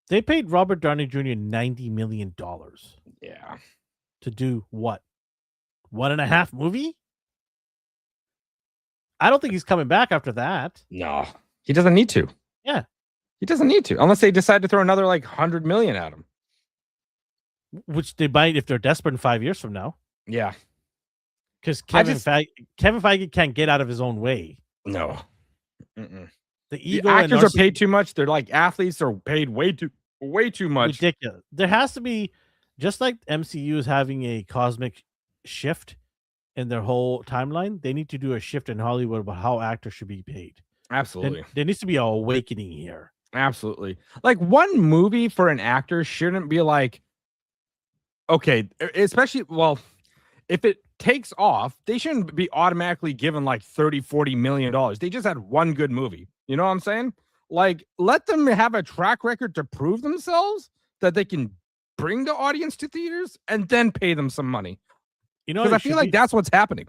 They paid Robert Downey Jr. $90 million. Yeah. To do what? 1.5 movie? I don't think he's coming back after that. No, he doesn't need to. Yeah. He doesn't need to, unless they decide to throw another like 100 million at him. Which they might if they're desperate in 5 years from now. Yeah. Because Kevin Feige can't get out of his own way. No. The ego actors are paid too much. They're like athletes are paid way too much. Ridiculous. There has to be, just like MCU is having a cosmic shift in their whole timeline, they need to do a shift in Hollywood about how actors should be paid. Absolutely. There needs to be an awakening here. Absolutely. Like one movie for an actor shouldn't be like, okay, especially, well, if it takes off, they shouldn't be automatically given like 30, 40 million dollars. They just had one good movie. You know what I'm saying? Like, let them have a track record to prove themselves that they can bring the audience to theaters and then pay them some money. You know, because I feel like that's what's happening.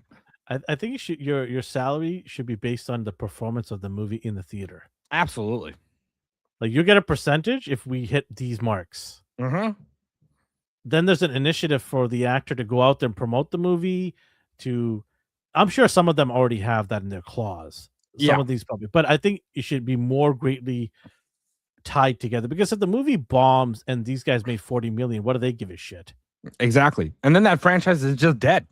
I think your salary should be based on the performance of the movie in the theater. Absolutely. Like you get a percentage if we hit these marks. Then there's an initiative for the actor to go out there and promote the movie. I'm sure some of them already have that in their clause. Some of these probably, but I think it should be more greatly tied together because if the movie bombs and these guys made 40 million, what do they give a shit? Exactly. And then that franchise is just dead.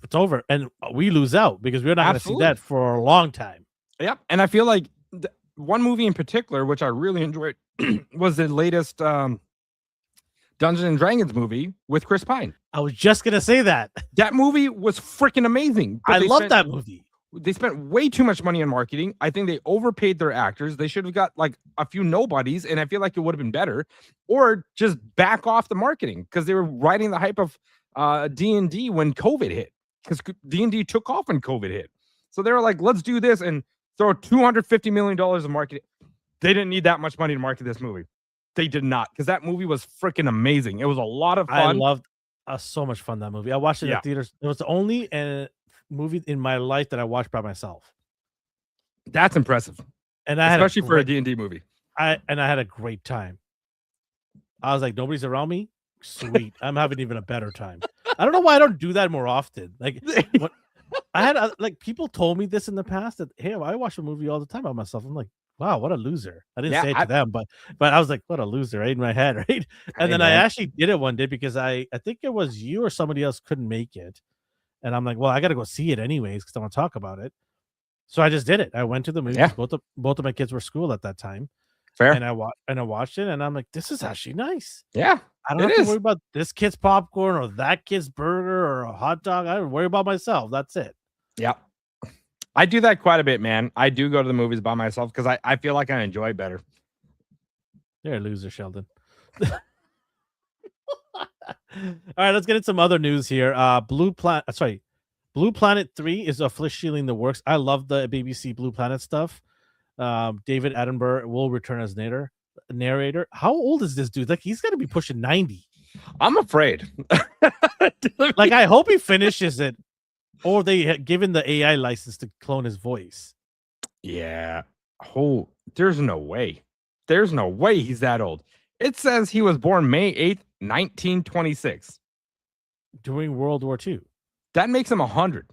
It's over. And we lose out because we're not going to see that for a long time. Yep. And I feel like one movie in particular, which I really enjoyed, was the latest Dungeons and Dragons movie with Chris Pine. I was just going to say that. That movie was freaking amazing. I love that movie. They spent way too much money on marketing. I think they overpaid their actors. They should have got like a few nobodies, and I feel like it would have been better. Or just back off the marketing because they were riding the hype of D&D when COVID hit. Because D&D took off when COVID hit. So they were like, let's do this and throw $250 million in marketing. They didn't need that much money to market this movie. They did not, because that movie was freaking amazing. It was a lot of fun. I loved so much fun, that movie. I watched it in theaters. It was the only movie in my life that I watched by myself. That's impressive. And especially for a D&D movie. I had a great time. I was like, nobody's around me. Sweet. I'm having even a better time. I don't know why I don't do that more often. Like I had like people told me this in the past that hey, I watch a movie all the time by myself. I'm like, wow, what a loser. I didn't Yeah, say it to them, but I was like, what a loser, right? In my head, right? And hey then I man. actually did it one day because I think it was you or somebody else couldn't make it. And I'm like, well, I gotta go see it anyways because I want to talk about it. So I just did it. I went to the movie Yeah, because both of my kids were school at that time. fair. And I watched it and I'm like, this is actually nice. Yeah, I don't it have to is. worry about this kid's popcorn or that kid's burger or a hot dog. I don't worry about myself. That's it. Yeah. I do that quite a bit, man. I do go to the movies by myself because I feel like I enjoy it better. You're a loser, Sheldon. All right, let's get into some other news here. Blue Planet 3 is officially in the works. I love the BBC Blue Planet stuff. David Attenborough will return as narrator. How old is this dude? Like he's got to be pushing 90. I'm afraid. Like I hope he finishes it, or they had given the AI license to clone his voice. Yeah. Oh, there's no way. There's no way he's that old. It says he was born May 8th, 1926. During World War II. That makes him 100.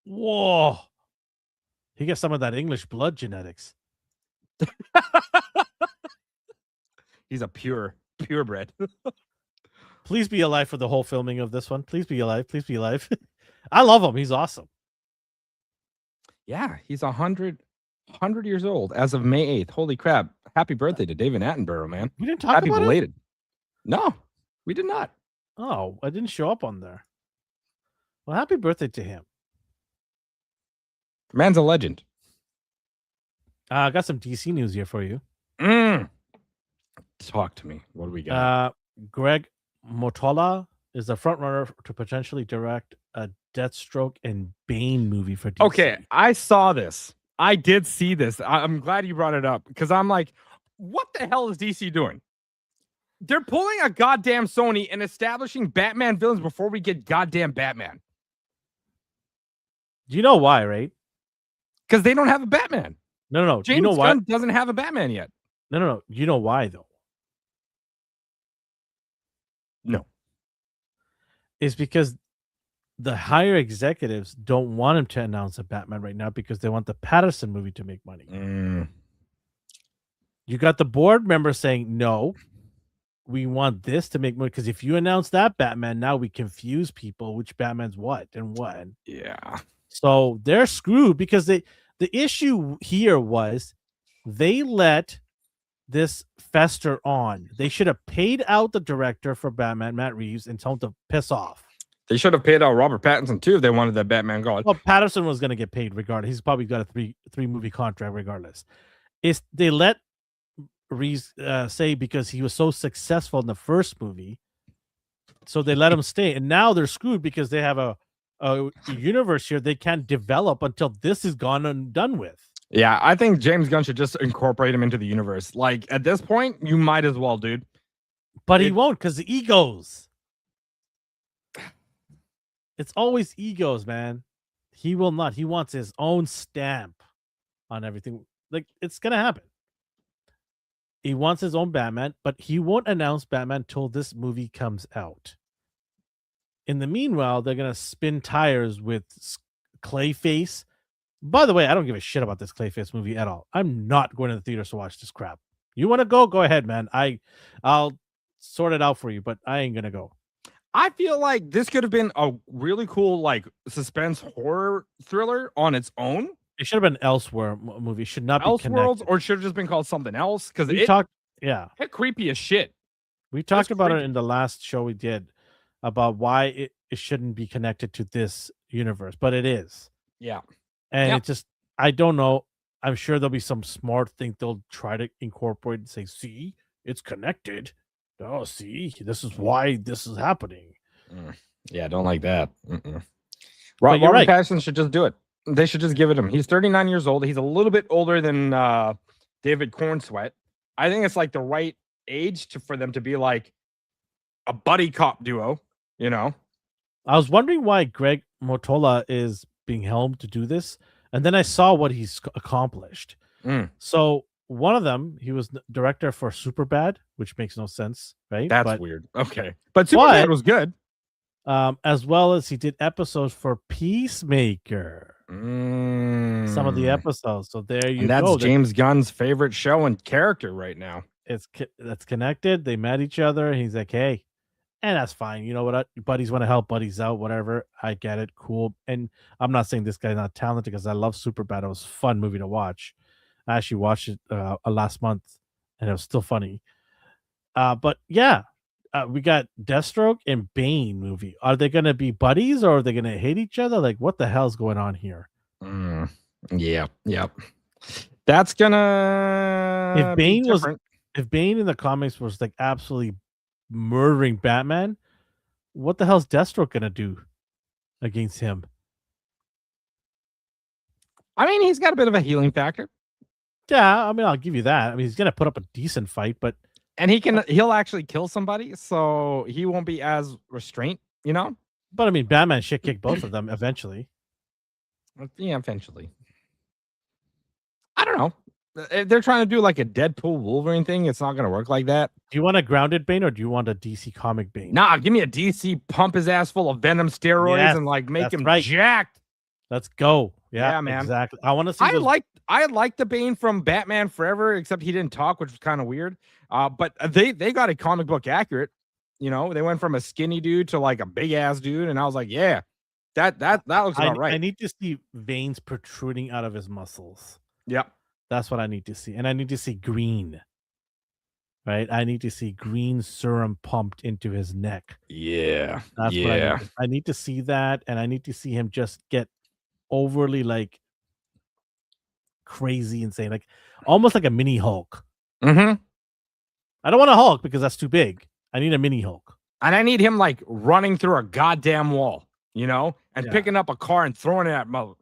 Whoa. He gets some of that English blood genetics. He's a purebred. Please be alive for the whole filming of this one. Please be alive. Please be alive. I love him. He's awesome. Yeah, he's 100 years old as of May 8th. Holy crap. Happy birthday to David Attenborough, man. We didn't talk Happy about belated. it? No, we did not. Oh, I didn't show up on there. Well, happy birthday to him. Man's a legend. I got some DC news here for you. Talk to me. What do we got? Greg Motola is the front runner to potentially direct a Deathstroke and Bane movie for DC. Okay, I saw this. I did see this. I'm glad you brought it up because I'm like, what the hell is DC doing? They're pulling a goddamn Sony and establishing Batman villains before we get goddamn Batman. Do you know why, right? Because they don't have a Batman. No. James you know Gunn why? doesn't have a Batman yet. No. You know why, though? No. It's because the higher executives don't want him to announce a Batman right now because they want the Patterson movie to make money. You got the board members saying, no, we want this to make money because if you announce that Batman, now we confuse people which Batman's what and what. Yeah. So they're screwed because the issue here was they let this fester on. They should have paid out the director for Batman, Matt Reeves, and told him to piss off. They should have paid out Robert Pattinson too if they wanted that Batman going. Well, Patterson was going to get paid regardless. He's probably got a three movie contract regardless. They let Reeves say because he was so successful in the first movie, so they let him stay, and now they're screwed because they have a universe here they can't develop until this is gone and done with. Yeah, I think James Gunn should just incorporate him into the universe. Like at this point, you might as well, dude. But he won't because the egos. It's always egos, man. He will not. He wants his own stamp on everything. Like it's gonna happen. He wants his own Batman, but he won't announce Batman till this movie comes out. In the meanwhile, they're gonna spin tires with Clayface. By the way, I don't give a shit about this Clayface movie at all. I'm not going to the theaters to watch this crap. You want to go? Go ahead, man. I'll sort it out for you, but I ain't gonna go. I feel like this could have been a really cool, like, suspense horror thriller on its own. It should have been Elsewhere movie. Should not be Elseworlds, connected. or should have just been called something else. Because We talked, yeah, it's creepy as shit. we talked about creepy. it in the last show we did about why it shouldn't be connected to this universe, but it is. Yeah. And Yep. it just, I don't know. I'm sure there'll be some smart thing they'll try to incorporate and say, see, it's connected. Oh, see, this is why this is happening. Yeah, don't like that. But you're Robert right. Pattinson should just do it. They should just give it him. He's 39 years old. He's a little bit older than David Cornsweet. I think it's like the right age for them to be like a buddy cop duo, you know? I was wondering why Greg Motola is being helmed to do this. And then I saw what he's accomplished. So one of them, he was director for Superbad, which makes no sense, right? That's weird. Okay. But Superbad was good. As well as he did episodes for Peacemaker. Some of the episodes. So there you And that's go. James Gunn's favorite show and character right now. That's connected. They met each other. And he's like, hey, and that's fine. You know what? Buddies want to help buddies out, whatever. I get it. Cool. And I'm not saying this guy's not talented because I love Superbad. It was a fun movie to watch. I actually watched it last month and it was still funny. But yeah, we got Deathstroke and Bane movie. Are they going to be buddies or are they going to hate each other? Like, what the hell's going on here? Yeah. Yep. That's gonna be different. If Bane in the comics was like absolutely murdering Batman, what the hell's Deathstroke gonna do against him? I mean, he's got a bit of a healing factor. Yeah, I mean, I'll give you that. I mean, he's gonna put up a decent fight, but and he'll actually kill somebody, so he won't be as restrained, you know. But I mean, Batman shit kick both of them eventually. Yeah, eventually. I don't know. If they're trying to do like a Deadpool Wolverine thing, it's not going to work like that. Do you want a grounded Bane or do you want a DC comic Bane? Nah, give me a DC pump his ass full of Venom steroids and like make him jacked. Let's go. Yeah, man. Exactly. I want to see. I liked the Bane from Batman Forever, except he didn't talk, which was kind of weird. But they got a comic book accurate. You know, they went from a skinny dude to like a big ass dude, and I was like, yeah, that looks about right. I need to see veins protruding out of his muscles. Yep. That's what I need to see. And I need to see green. Right? I need to see green serum pumped into his neck. Yeah. That's what I need to see that. And I need to see him just get overly like crazy insane. Like almost like a mini Hulk. Mm-hmm. I don't want a Hulk because that's too big. I need a mini Hulk. And I need him like running through a goddamn wall, you know, and picking up a car and throwing it at Mo.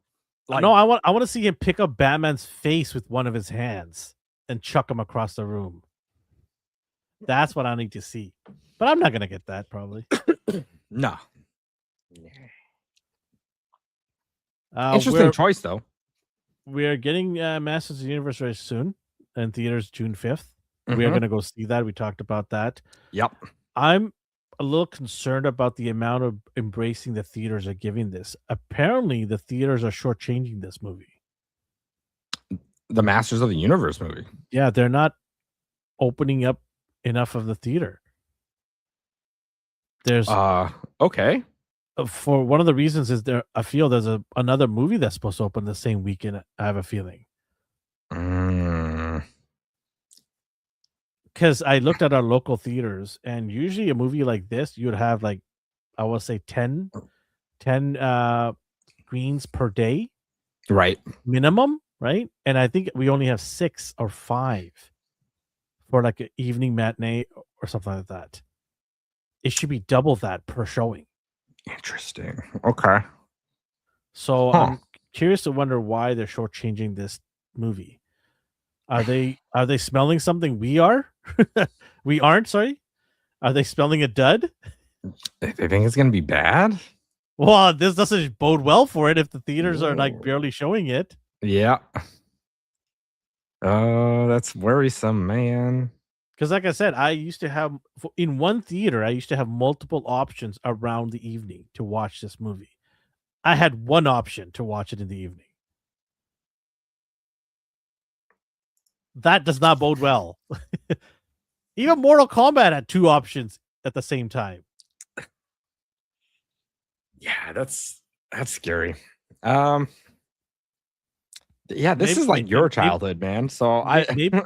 Like, no, I want to see him pick up Batman's face with one of his hands and chuck him across the room. That's what I need to see. But I'm not gonna get that probably. No. Interesting choice though. We're getting Masters of the Universe very soon in theaters June 5th. We are gonna go see that. We talked about that. Yep. I'm a little concerned about the amount of embracing the theaters are giving this. Apparently, the theaters are shortchanging this movie. The Masters of the Universe movie. Yeah, they're not opening up enough of the theater. There's okay. For one of the reasons is I feel there's another movie that's supposed to open the same weekend. I have a feeling. Because I looked at our local theaters, and usually a movie like this, you would have like, I would say 10 screens per day. Right. Minimum, right? And I think we only have 6 or 5 for like an evening matinee or something like that. It should be double that per showing. Interesting. Okay. So I'm curious to wonder why they're shortchanging this movie. Are they smelling something we are? We aren't, sorry? Are they smelling a dud? They think it's gonna be bad? Well, this doesn't bode well for it if the theaters are like barely showing it. Yeah. That's worrisome, man. Because like I said, I used to have in one theater, I used to have multiple options around the evening to watch this movie. I had one option to watch it in the evening. That does not bode well. Even Mortal Kombat had 2 options at the same time. Yeah, that's scary. Yeah, this is like your childhood, man. So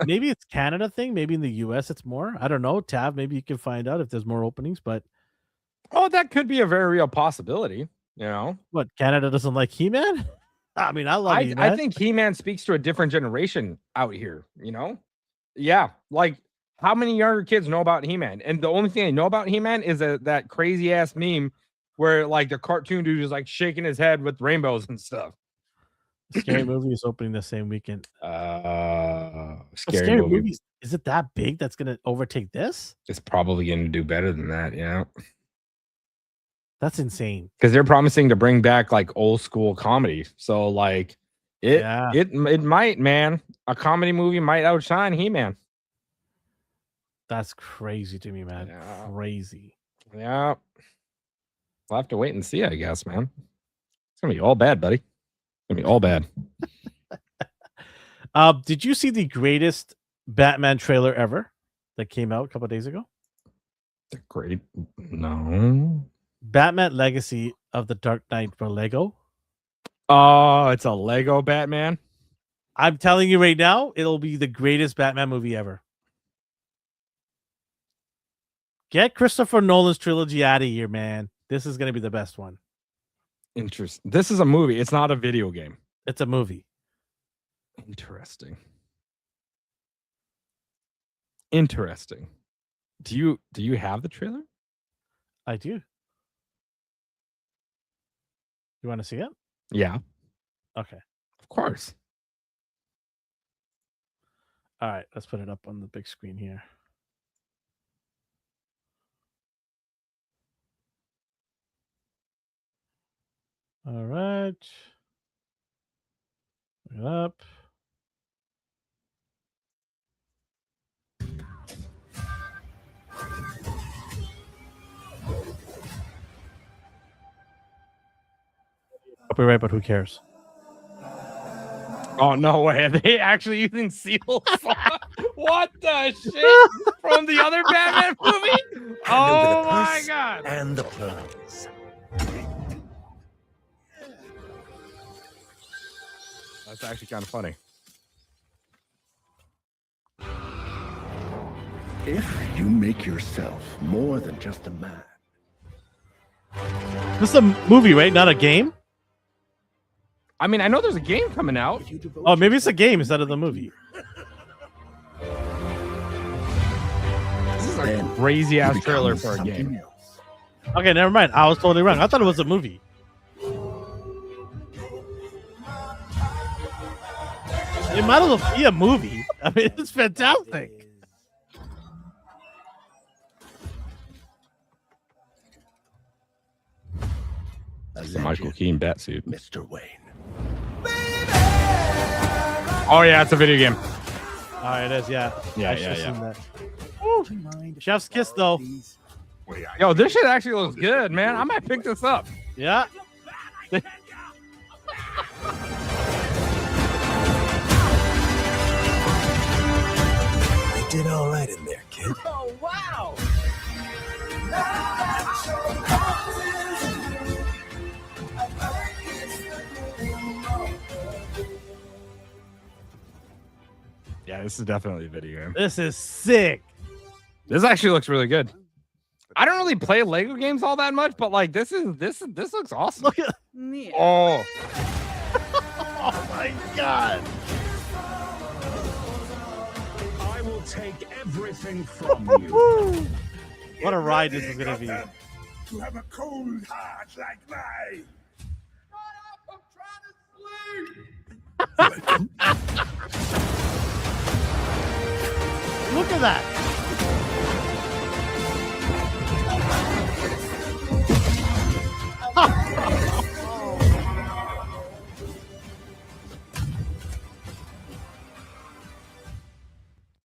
maybe it's Canada thing. Maybe in the US it's more. I don't know. Tav, maybe you can find out if there's more openings. But that could be a very real possibility. You know, what, Canada doesn't like He-Man? I mean, I love He-Man. I think He-Man speaks to a different generation out here. You know, yeah, like how many younger kids know about He-Man? And the only thing they know about He-Man is that crazy ass meme where like the cartoon dude is like shaking his head with rainbows and stuff. Scary Movie is opening the same weekend. Scary Movie. Is it that big that's going to overtake this? It's probably going to do better than that. Yeah. That's insane. Because they're promising to bring back like old school comedy. So like it might, man. A comedy movie might outshine He-Man. That's crazy to me, man. Yeah. Crazy. Yeah. We'll have to wait and see, I guess, man. It's gonna be all bad, buddy. It's gonna be all bad. Did you see the greatest Batman trailer ever that came out a couple of days ago? They're great. No. Batman Legacy of the Dark Knight for Lego. Oh, it's a Lego Batman. I'm telling you right now, it'll be the greatest Batman movie ever. Get Christopher Nolan's trilogy out of here, man. This is going to be the best one. Interesting. This is a movie. It's not a video game. It's a movie. Interesting. Interesting. Do you have the trailer? I do. You want to see it? Yeah. Okay. Of course. All right. Let's put it up on the big screen here. All right. Bring it up. Copyright, but who cares? Oh, no way. Are they actually using seals? What the shit? From the other Batman movie? Oh my god. And the plans. That's actually kind of funny. If you make yourself more than just a man. This is a movie, right? Not a game? I mean, I know there's a game coming out. Oh, maybe it's a game instead of the movie. This is a crazy ass trailer for a game. Okay, never mind. I was totally wrong. I thought it was a movie. It might as well be a movie. I mean, it's fantastic. That's the Michael Keaton bat suit. Mr. Wayne. Oh yeah, it's a video game. Oh, it is, yeah. Yeah, I should've yeah. seen that. Woo. Chef's kiss, though. Yo, this shit actually looks good, man. I might pick this up. Yeah. You did all right in there, kid. Oh, wow. Yeah, this is definitely a video game. This is sick. This actually looks really good. I don't really play Lego games all that much, but like this looks awesome. Look at Oh. Oh my god. I will take everything from you. What a ride this is gonna be. To have a cold heart like mine. Look at that.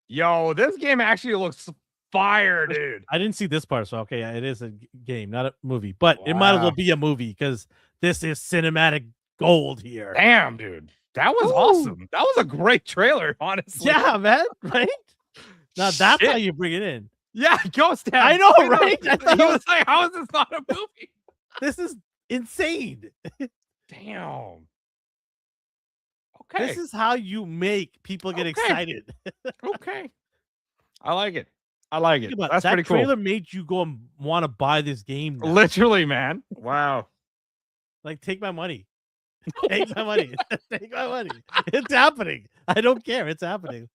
Yo, this game actually looks fire, dude. I didn't see this part, so okay, it is a game, not a movie, but it might as well be a movie because this is cinematic gold here. Damn, dude. That was awesome. That was a great trailer, honestly. Yeah, man, right? Now that's Shit. how you bring it in. Yeah, Ghost Town. I know, right? I thought He it was was- like, how is this not a movie? This is insane. Damn. Okay. This is how you make people get Okay. excited. Okay. I like it. I like it. Think about That's that pretty cool. trailer made you go and want to buy this game. now. Literally, man. Wow. Like, take my money. Take my money. Take my money. It's happening. I don't care. It's happening.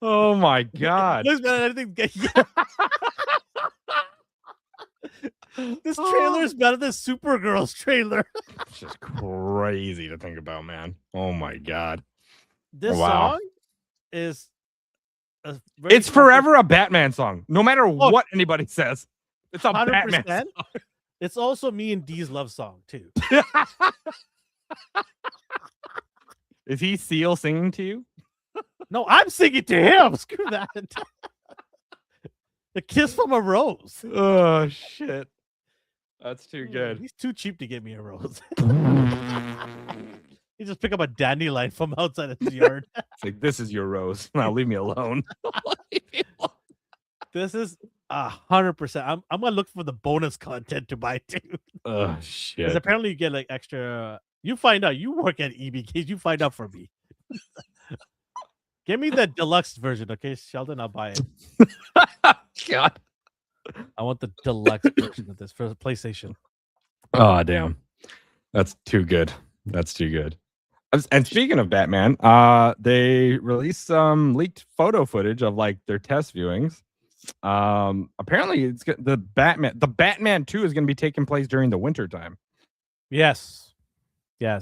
Oh my god. Looks better than anything. This trailer is better than Supergirl's trailer. It's just crazy to think about, man. Oh my god. This Wow. song is a very It's forever a Batman song. No matter what anybody says. It's a 100%. Batman song. It's also me and Dee's love song too. Is he Seal singing to you? No, I'm singing to him. Screw that. The kiss from a rose. Oh shit. That's too good. He's too cheap to get me a rose. He just pick up a dandelion from outside his yard. It's like, this is your rose. Now leave me alone. Leave me alone. This is 100%. I'm gonna look for the bonus content to buy too. Oh Because shit. apparently you get like extra. You find out. You work at EBK. You find out for me. Give me the deluxe version, okay, Sheldon? I'll buy it. God. I want the deluxe version of this for the PlayStation. Oh damn. That's too good. That's too good. And speaking of Batman, they released some leaked photo footage of like their test viewings. Apparently the Batman 2 is going to be taking place during the winter time. Yes. I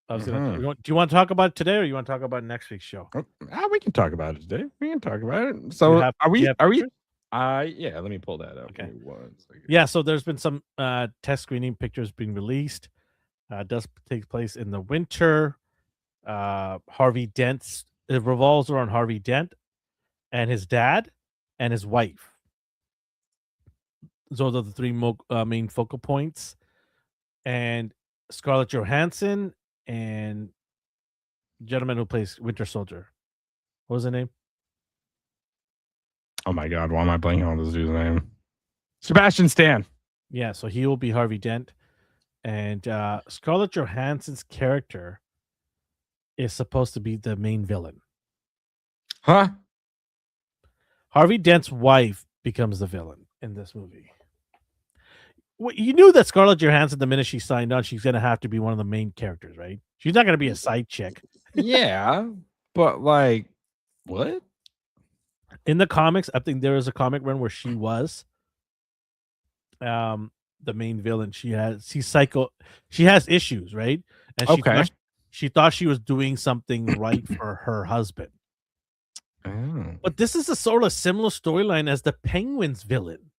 was gonna. Do you want to talk about it today, or you want to talk about next week's show? We can talk about it today. We can talk about it. So are we? Pictures? Yeah, let me pull that up. Okay. Give me 1 second. Yeah, so there's been some test screening pictures being released. It does take place in the winter. Harvey Dent's it revolves around Harvey Dent and his dad and his wife. Those are the three main focal points. And Scarlett Johansson and the gentleman who plays Winter Soldier. What was the name? Oh my god, why am I blanking on this dude's name? Sebastian Stan. Yeah, so he will be Harvey Dent. And Scarlett Johansson's character is supposed to be the main villain. Huh? Harvey Dent's wife becomes the villain in this movie. Well, you knew that Scarlett Johansson, the minute she signed on, she's going to have to be one of the main characters, right? She's not going to be a side chick. Yeah, but like, what? In the comics, I think there is a comic run where she was the main villain. She has issues, right? And she thought she was doing something right for her husband. Oh. But this is a sort of similar storyline as the Penguin's villain,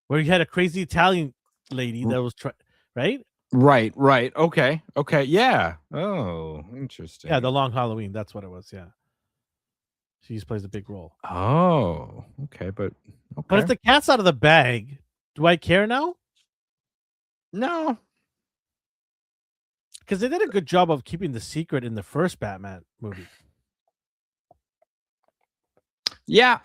where you had a crazy Italian lady that was right. Okay. Yeah. Oh, interesting. Yeah, the Long Halloween. That's what it was. Yeah, she plays a big role. Oh, okay, but if the cat's out of the bag, do I care now? No, because they did a good job of keeping the secret in the first Batman movie. Yeah,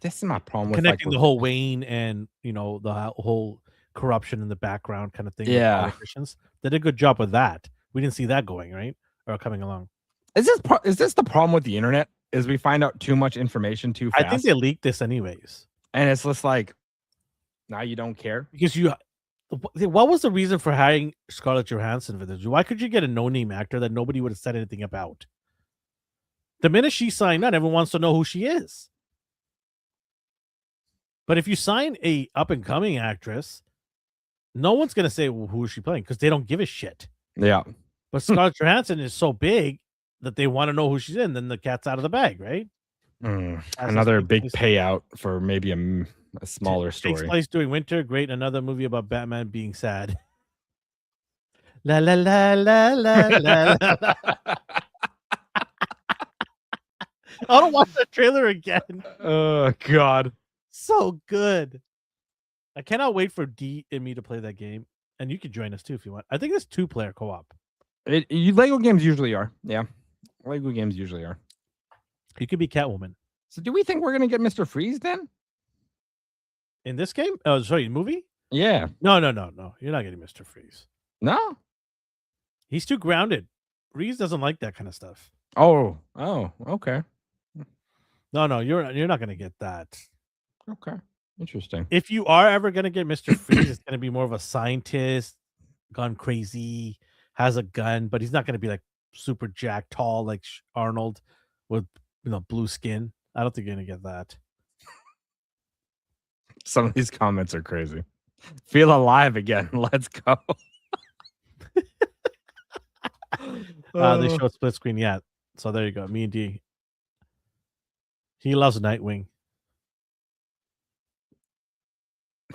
this is my problem with connecting the whole Wayne and the whole corruption in the background kind of thing. Yeah, with politicians. They did a good job with that. We didn't see that going right or coming along. Is this the problem with the internet? Is we find out too much information too fast? I think they leaked this anyways, and it's just like now you don't care because what was the reason for hiring Scarlett Johansson for this? Why could you get a no-name actor that nobody would have said anything about? The minute she signed on, everyone wants to know who she is. But if you sign a up-and-coming actress, no one's going to say, well, who is she playing? Because they don't give a shit. Yeah. But Scarlett Johansson is so big that they want to know who she's in. Then the cat's out of the bag, right? Another big payout for maybe a smaller story. Takes place during winter. Great. Another movie about Batman being sad. La la la la la la la. I want to watch the trailer again. Oh God, so good! I cannot wait for D and me to play that game, and you can join us too if you want. I think it's 2-player co-op. Lego games usually are. Yeah, Lego games usually are. You could be Catwoman. So, do we think we're gonna get Mr. Freeze then? In this game? Oh, sorry, movie? Yeah. No. You're not getting Mr. Freeze. No. He's too grounded. Freeze doesn't like that kind of stuff. Oh, okay. No, you're not gonna get that. Okay, interesting. If you are ever gonna get Mr. Freeze, it's gonna be more of a scientist, gone crazy, has a gun, but he's not gonna be like super jacked, tall like Arnold with blue skin. I don't think you're gonna get that. Some of these comments are crazy. Feel alive again. Let's go. They show split screen yet. So there you go. Me and D. He loves Nightwing.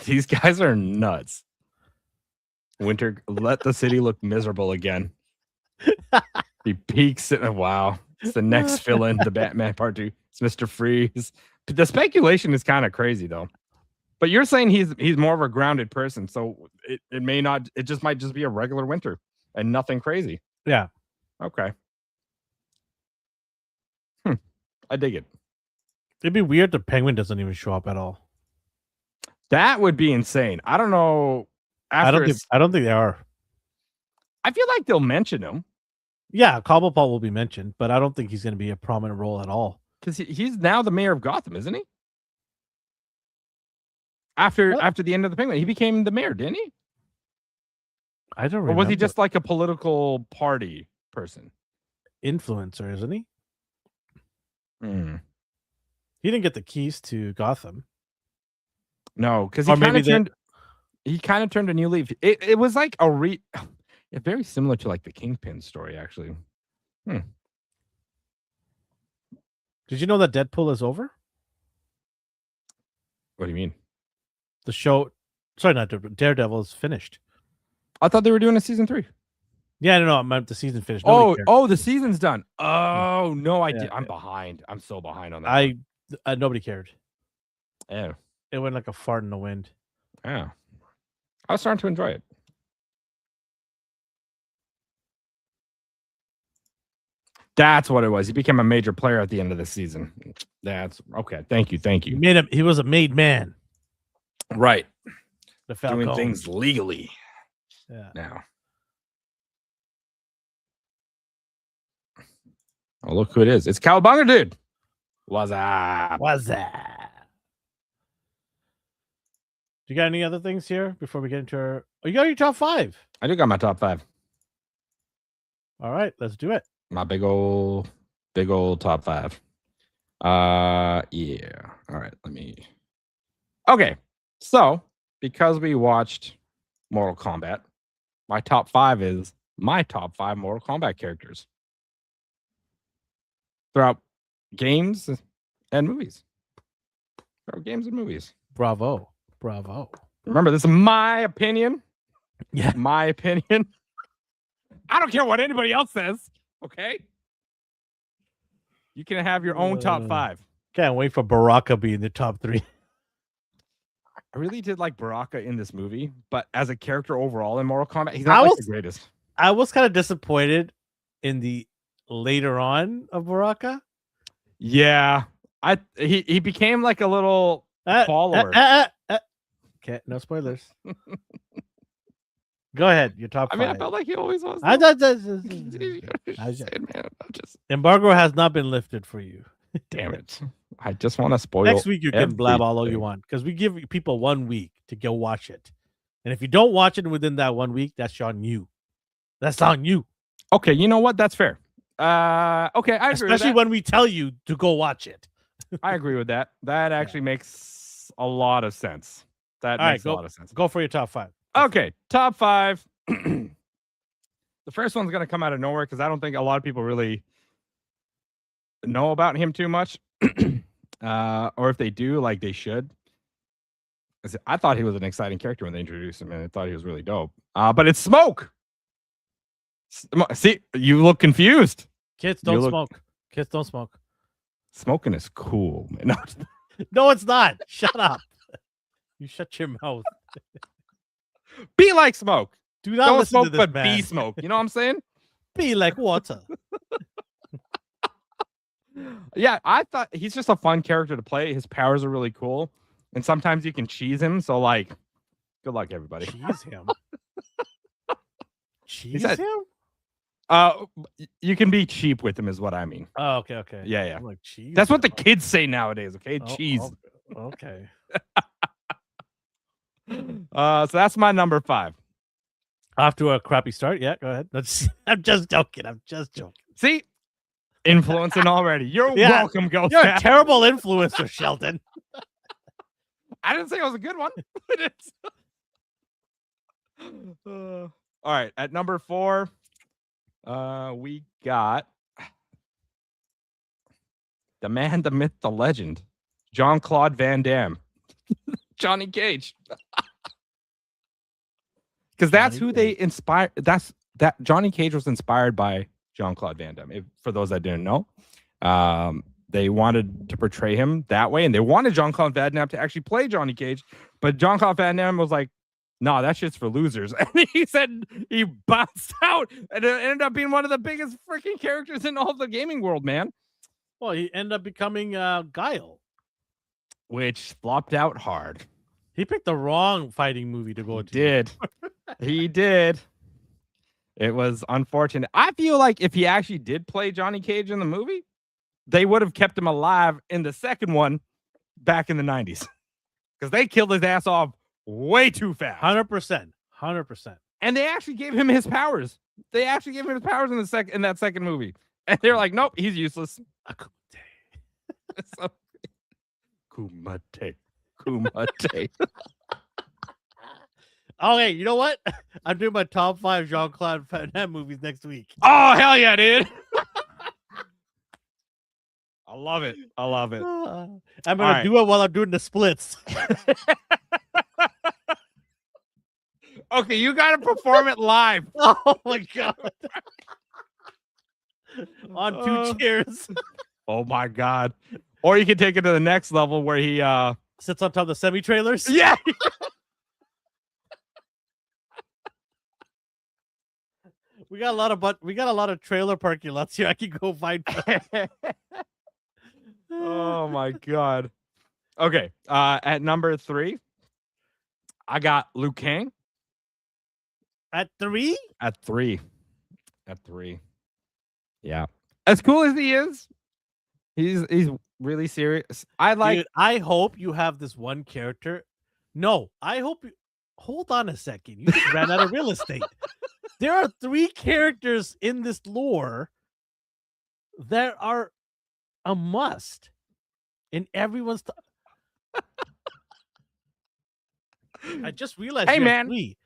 These guys are nuts. Winter, let the city look miserable again. He peaks and wow. It's the next villain, the Batman Part 2. It's Mr. Freeze. The speculation is kind of crazy though. But you're saying he's more of a grounded person, so it may not. It just might just be a regular winter and nothing crazy. Yeah. Okay. I dig it. It'd be weird the penguin doesn't even show up at all. That would be insane. I don't know. I don't think they are. I feel like they'll mention him Yeah, Cobblepot will be mentioned, but I don't think he's going to be a prominent role at all. because he's now the mayor of Gotham, isn't he? After the end of the Penguin, he became the mayor, didn't he? I don't Or remember. was he just like a political party person? Influencer, isn't he? Hmm. He didn't get the keys to Gotham. No, because Or he kind maybe of turned a new leaf. It was like very similar to like the Kingpin story, actually. Did you know that Deadpool is over? What do you mean? The show, sorry, not Daredevil is finished. I thought they were doing a season 3. Yeah, no, I meant the season finished. Nobody cared. The season's done. Oh no, I'm behind. I'm so behind on that. Nobody cared. Yeah. It went like a fart in the wind. Yeah. I was starting to enjoy it. That's what it was. He became a major player at the end of the season. That's okay. Thank you. He was a made man. Right. The Falcon. Doing things legally. Yeah. Now. Oh, look who it is. It's Cowabunga, dude. What's up? What's that? Do you got any other things here before we get into our... Oh, you got your top 5. I do got my top 5. All right, let's do it. My big old top 5. Yeah. All right, Okay. So, because we watched Mortal Kombat, my top 5 is my top 5 Mortal Kombat characters throughout games and movies. Bravo. Remember, this is my opinion. Yeah. My opinion. I don't care what anybody else says. Okay. You can have your own top 5. Can't wait for Baraka be in the top 3. I really did like Baraka in this movie, but as a character overall in Mortal Kombat, he's not the greatest. I was kind of disappointed in the later on of Baraka. Yeah. He became like a little follower. Okay, no spoilers. Go ahead, your top 5. I felt like he always was. Embargo has not been lifted for you. Damn it. I just want to spoil. Next week you can blab all you want because we give people 1 week to go watch it. And if you don't watch it within that 1 week, that's on you. That's on you. Okay, you know what? That's fair. Okay, I agree. Especially when we tell you to go watch it. I agree with that. That actually makes a lot of sense. That makes a lot of sense. Go for your top 5. Okay, top 5. The first one's going to come out of nowhere because I don't think a lot of people really know about him too much. Or if they do, like they should. I thought he was an exciting character when they introduced him, and I thought he was really dope. But it's Smoke. See, you look confused. Kids don't smoke. Kids don't smoke. Smoking is cool, man. No, it's not. Shut up. You shut your mouth. Be like Smoke. Don't smoke, to this but man. be Smoke. You know what I'm saying? Be like water. Yeah, I thought he's just a fun character to play. His powers are really cool. And sometimes you can cheese him. So, like, good luck, everybody. Cheese him? Cheese him? You can be cheap with him is what I mean. Oh, okay. Yeah. I'm like, cheese. That's what the kids say nowadays, okay? Cheese. Okay. So that's my number 5. Off to a crappy start. Yeah, go ahead. I'm just joking. See? Influencing already. You're welcome, Ghost. You're a terrible influencer, Sheldon. I didn't say it was a good one. All right. At number 4, we got the man, the myth, the legend, Jean-Claude Van Damme. Johnny Cage. Because that's who they inspired. That Johnny Cage was inspired by Jean-Claude Van Damme. For those that didn't know, they wanted to portray him that way, and they wanted Jean-Claude Van Damme to actually play Johnny Cage, but Jean-Claude Van Damme was like, "No, that shit's for losers." And he said he bounced out, and it ended up being one of the biggest freaking characters in all of the gaming world, man. Well, he ended up becoming Guile. Which flopped out hard. He picked the wrong fighting movie to go to. Did. He did. It was unfortunate. I feel like if he actually did play Johnny Cage in the movie, they would have kept him alive in the second one back in the 90s. Because they killed his ass off way too fast. 100%. 100%. And they actually gave him his powers. They actually gave him his powers in that second movie. And they're like, nope, he's useless. So, Kumate. Okay, you know what? I'm doing my top 5 Jean-Claude Van Damme movies next week. Oh, hell yeah, dude. I love it. I'm going to do it while I'm doing the splits. Okay, you got to perform it live. Oh, my God. On 2 chairs. Oh, my God. Or you can take it to the next level where he sits on top of the semi-trailers. Yeah. We got a lot of trailer parking lots here. I can go find. Oh my God. Okay. At number 3, I got Liu Kang. At 3? At 3. Yeah. As cool as he is, he's really serious. Dude, I hope you have this one character. No, I hope you hold on a second. You just ran out of real estate. There are 3 characters in this lore that are a must in everyone's. I just realized. Hey, you're man. 3.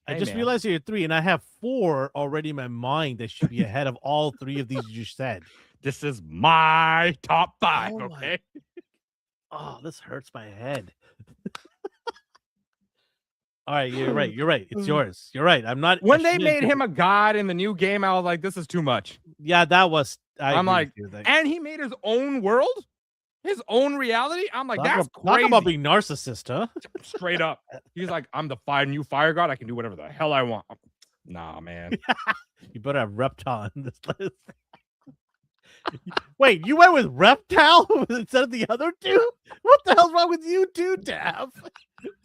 I just realized you're 3, and I have 4 already in my mind that should be ahead of all 3 of these you just said. This is my top 5. Oh, okay. Oh, this hurts my head. All right, you're right. It's yours. You're right. I'm not. When they made him a god in the new game, I was like, this is too much. Yeah, that was. I'm like, and he made his own world, his own reality. I'm like, that's crazy. Talk about being narcissist, huh? Straight up. He's like, I'm the new fire god. I can do whatever the hell I want. Nah, man. You better have Reptile in this list. Wait, you went with Reptile instead of the other 2? What the hell's wrong with you two, Dav?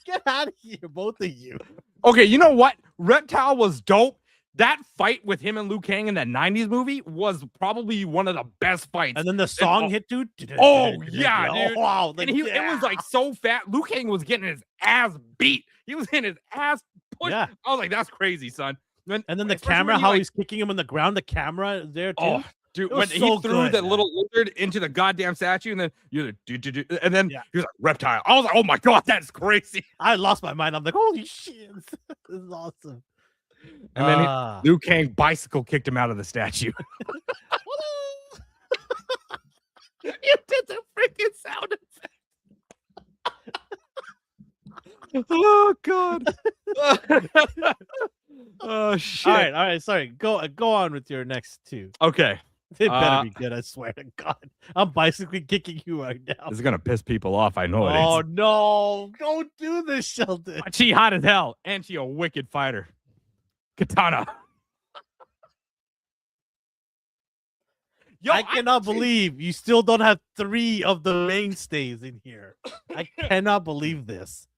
Get out of here, both of you. Okay, you know what? Reptile was dope. That fight with him and Liu Kang in that 90s movie was probably one of the best fights. And then the song hit, dude. Oh, yeah, dude. Oh, wow. And it was like so fat. Liu Kang was getting his ass beat. He was getting his ass pushed. Yeah. I was like, that's crazy, son. And then the camera, how he's kicking him on the ground, the camera there, too. Oh, dude, when he threw that little lizard into the goddamn statue, and then and then he was like, Reptile. I was like, oh my God, that's crazy. I lost my mind. I'm like, holy shit, this is awesome. And then Liu Kang bicycle kicked him out of the statue. You did the freaking sound effect. Oh God. Oh shit. All right. Sorry. Go on with your next 2. Okay. It better be good, I swear to God. I'm bicycling kicking you right now. This is gonna piss people off. I know it is. Oh no! Don't do this, Sheldon. She hot as hell, and she a wicked fighter. Katana. Yo, I cannot believe you still don't have 3 of the mainstays in here. I cannot believe this.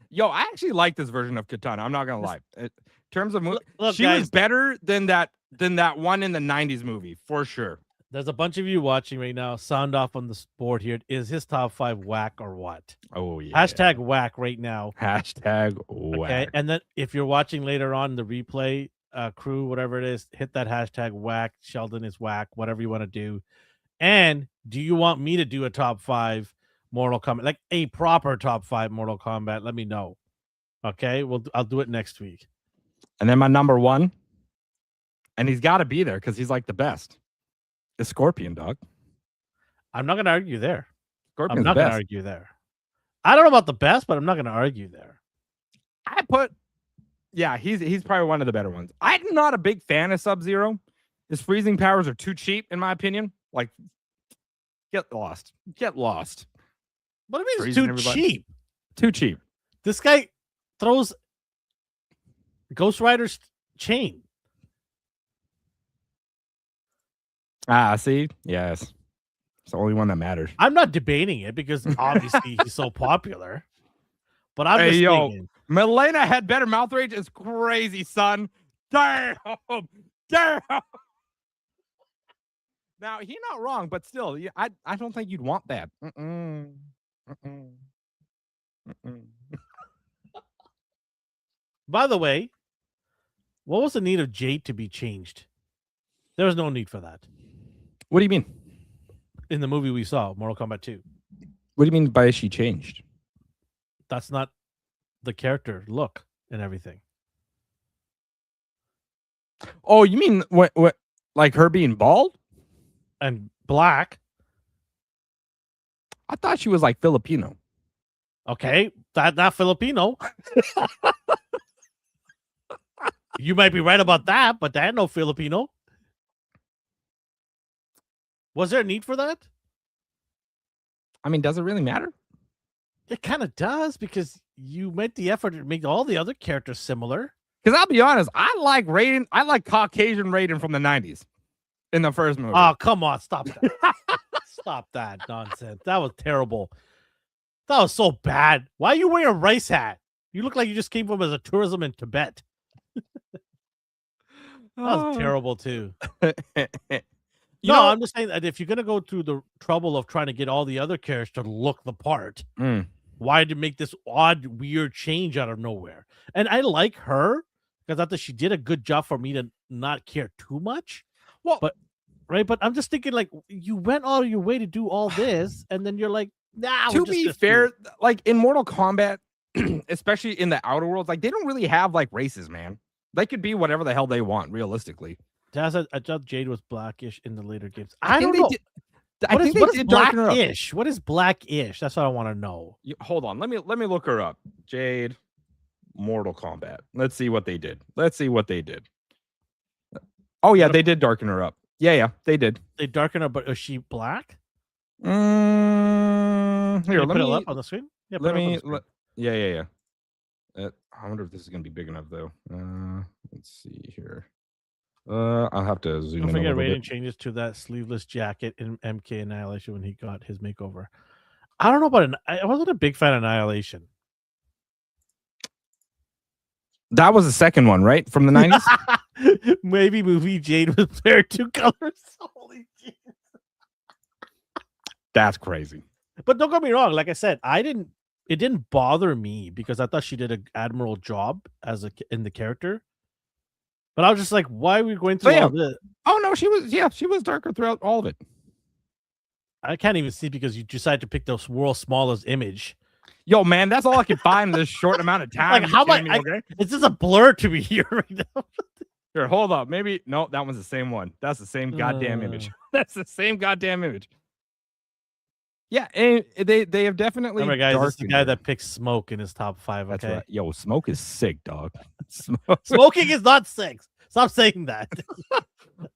Yo, I actually like this version of Katana. I'm not gonna lie. In terms of movie, look, she guys, was better than that one in the 90s movie, for sure. There's a bunch of you watching right now. Sound off on the board here. Is his top 5 whack or what? Oh yeah. Hashtag whack right now. Hashtag whack. Okay. And then if you're watching later on the replay, crew, whatever it is, hit that hashtag whack. Sheldon is whack, whatever you want to do. And do you want me to do a top 5 Mortal Kombat, like a proper top 5 Mortal Kombat? Let me know. Okay. I'll do it next week. And then my number 1, and he's got to be there because he's like the best. The Scorpion, dog. I'm not going to argue there. Scorpion's I'm not the going to best. argue there. I don't know about the best, but I'm not going to argue there. Yeah, he's probably one of the better ones. I'm not a big fan of Sub-Zero. His freezing powers are too cheap, in my opinion. Like, Get lost. Get lost. What do you mean it's Freezing too everybody. cheap? Too cheap. This guy throws Ghost Rider's chain. See? Yes. It's the only one that matters. I'm not debating it because obviously he's so popular. But I'm just thinking. Milena had better mouth rage. It's crazy, son. Damn. Damn. Now, he's not wrong, but still, I don't think you'd want that. By the way, what was the need of Jade to be changed? There was no need for that. What do you mean? In the movie we saw, Mortal Kombat 2. What do you mean by she changed? That's not the character look and everything. Oh, you mean what like her being bald? And black. I thought she was like Filipino. Okay, that not Filipino. You might be right about that, but that ain't no Filipino. Was there a need for that? I mean, does it really matter? It kind of does because you made the effort to make all the other characters similar. Because I'll be honest, I like Raiden. I like Caucasian Raiden from the 90s in the first movie. Oh, come on. Stop that. Stop that nonsense. That was terrible. That was so bad. Why are you wearing a rice hat? You look like you just came from as a tourism in Tibet. That was terrible too. I'm just saying that if you're going to go through the trouble of trying to get all the other characters to look the part, why did you make this odd, weird change out of nowhere? And I like her because I thought she did a good job for me to not care too much. Well, but I'm just thinking like you went all your way to do all this, and then you're like, nah. To be fair, like in Mortal Kombat, especially in the Outer Worlds, like they don't really have like races, man. They could be whatever the hell they want, realistically. I thought Jade was blackish in the later games. I don't know. I think they did blackish. What is blackish? That's what I want to know. Hold on. Let me look her up. Jade, Mortal Kombat. Let's see what they did. Oh yeah, they did darken her up. Yeah, they did. They darken her, but is she black? Here, put it up on the screen. Yeah, Yeah. I wonder if this is gonna be big enough though. Let's see here. I'll have to zoom in. Don't forget, Raiden changes to that sleeveless jacket in MK Annihilation when he got his makeover. I don't know about I wasn't a big fan of Annihilation. That was the second one, right? From the 90s? Maybe movie Jade was there 2 colors. Holy jeez. That's crazy. But don't get me wrong. Like I said, it didn't bother me because I thought she did an admirable job in the character. But I was just like, why are we going through all this? Oh no, she was darker throughout all of it. I can't even see because you decided to pick the world's smallest image. Yo, man, that's all I can find in this short amount of time. Like, how about it's just a blur to me here right now. Here, hold up. Maybe no, that one's the same one. That's the same goddamn image. That's the same goddamn image. Yeah, and they have definitely. Remember, guys, this is the guy that picks Smoke in his top 5. Okay, that's right. Yo, Smoke is sick, dog. Smoking is not sick. Stop saying that.